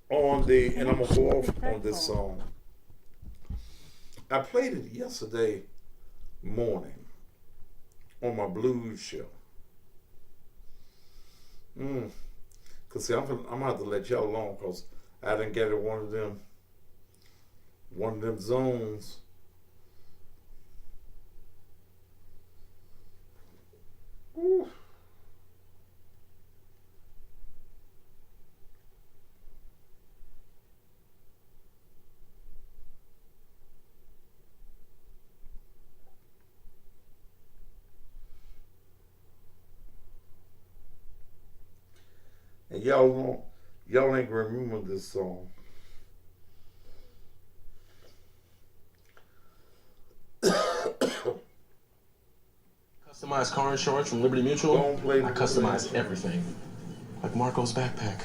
And I'm gonna go off on this song. I played it yesterday morning on my blues show. Cause see, I'm gonna have to let y'all alone, cause I didn't get it one of them zones. Ooh. And y'all ain't gonna remember this song.
Customized car insurance from Liberty Mutual. I customize everything. Like Marco's backpack.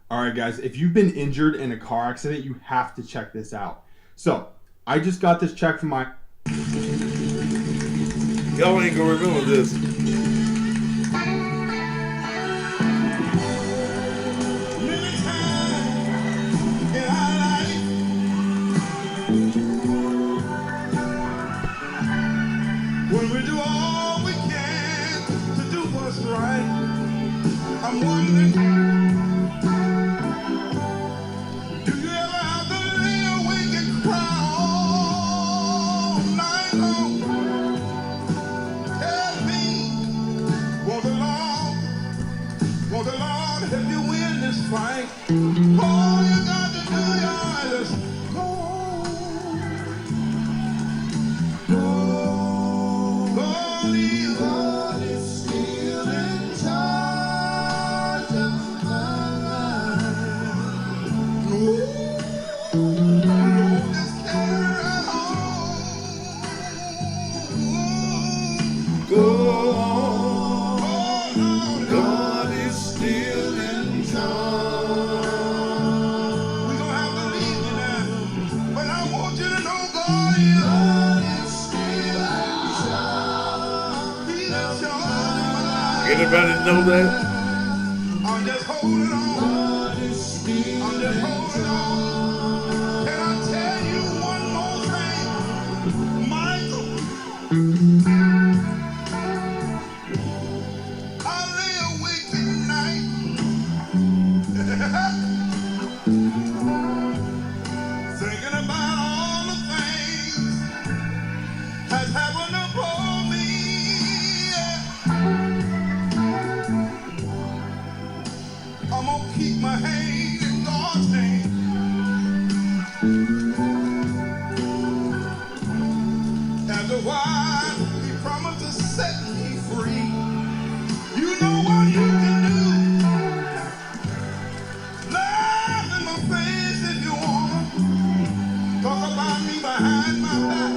Alright guys, if you've been injured in a car accident, you have to check this out. So, I just got this check from my...
Y'all ain't gonna remember this.
When we do all we can to do what's right, I'm wondering, do you ever have to lay awake and cry all night long? Tell me, won't the Lord help you win this fight? All you got to do, y'all, is go. God is still in charge of my life. Lord is carrying on. Go on. God is still in charge. We're gonna have to leave you now, but I want you to know God is still in charge. He's in charge of my life.
Anybody know that?
I'm just holding on. I'm just holding on. Can I tell you one more thing, Michael? I lay awake at night thinking about all the things that's happened upon me. I'm gonna keep my hand in God's hand. After a while, He promised to set me free. You know what you can do? Laugh in my face if you wanna. Talk about me behind my back.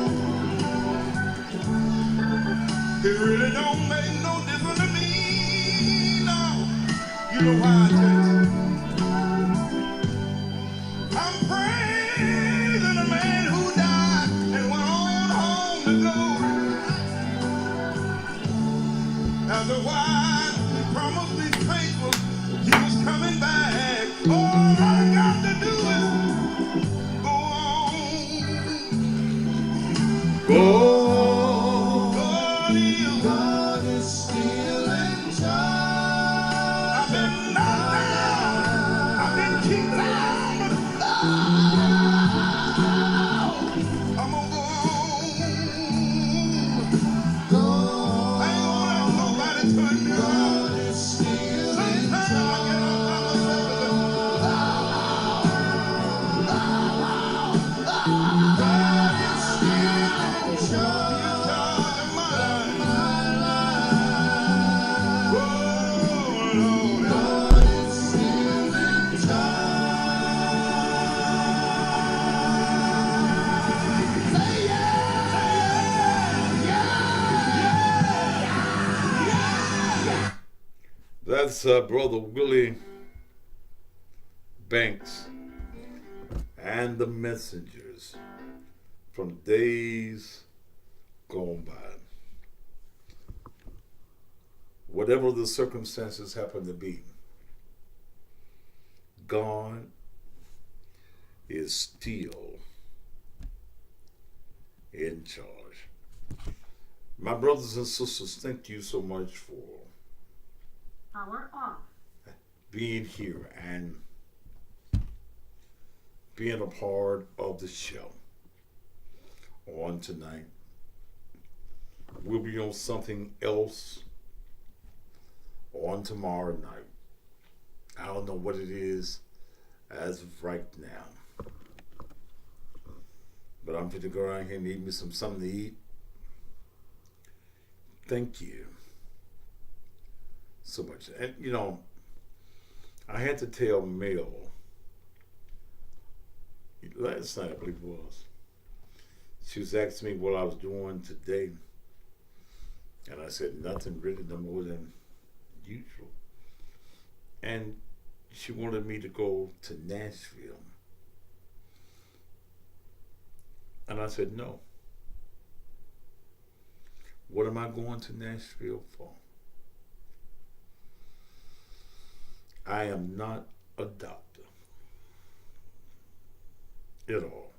It really don't make no difference to me. No, you know why? God is still in charge. I've been knocked down, I've been kicked down, but I'm gonna go on. I ain't gonna let nobody turn me around. God is still in charge. God is still in charge of my life. Oh, Lord. God is still in charge. Say yeah, yeah.
That's Brother Willie Banks and the Messengers from days gone by. Whatever the circumstances happen to be, God is still in charge. My brothers and sisters, thank you so much for
Power off.
being here and being a part of the show on tonight. We'll be on something else on tomorrow night. I don't know what it is as of right now, but I'm going to go around here and eat me something to eat. Thank you so much. And you know, I had to tell Mel last night, I believe it was. She was asking me what I was doing today, and I said nothing really no more than usual. And she wanted me to go to Nashville, and I said no. What am I going to Nashville for? I am not a doctor at all.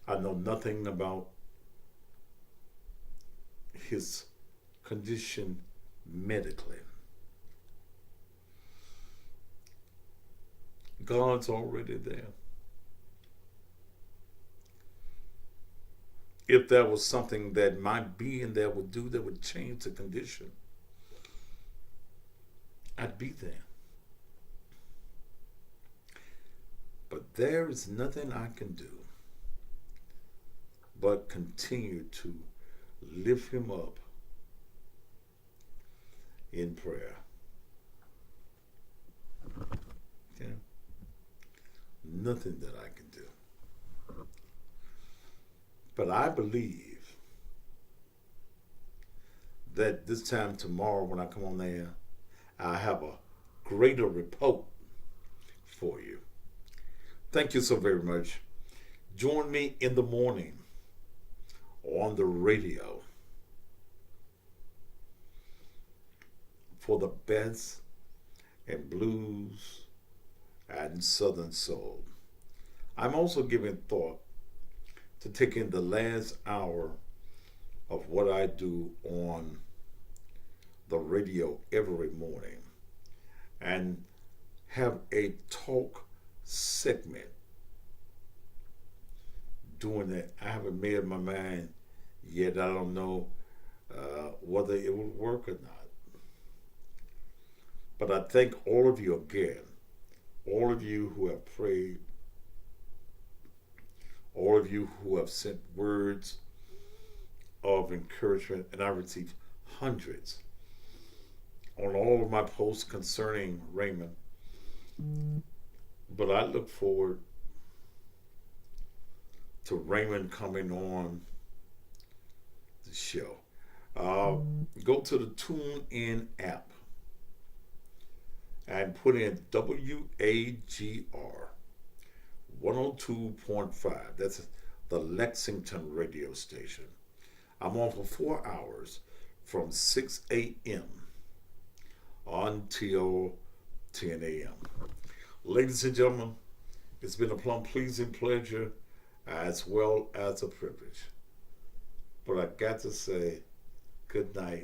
I know nothing about his condition medically. God's already there. If there was something that my being there would do that would change the condition, I'd be there. But there is nothing I can do but continue to lift him up in prayer. Okay? Nothing that I can do. But I believe that this time tomorrow when I come on there, I have a greater report for you. Thank you so very much. Join me in the morning on the radio for the best in blues and southern soul. I'm also giving thought to taking the last hour of what I do on the radio every morning and have a talk segment doing that. I haven't made up my mind yet. I don't know whether it will work or not. But I thank all of you again, all of you who have prayed, all of you who have sent words of encouragement, and I received hundreds on all of my posts concerning Raymond. But I look forward to Raymond coming on the show. Go to the TuneIn app and put in WAGR 102.5. That's the Lexington radio station. I'm on for 4 hours from 6 a.m. until 10 a.m. Ladies and gentlemen, it's been a plumb pleasing pleasure as well as a privilege. But I got to say good night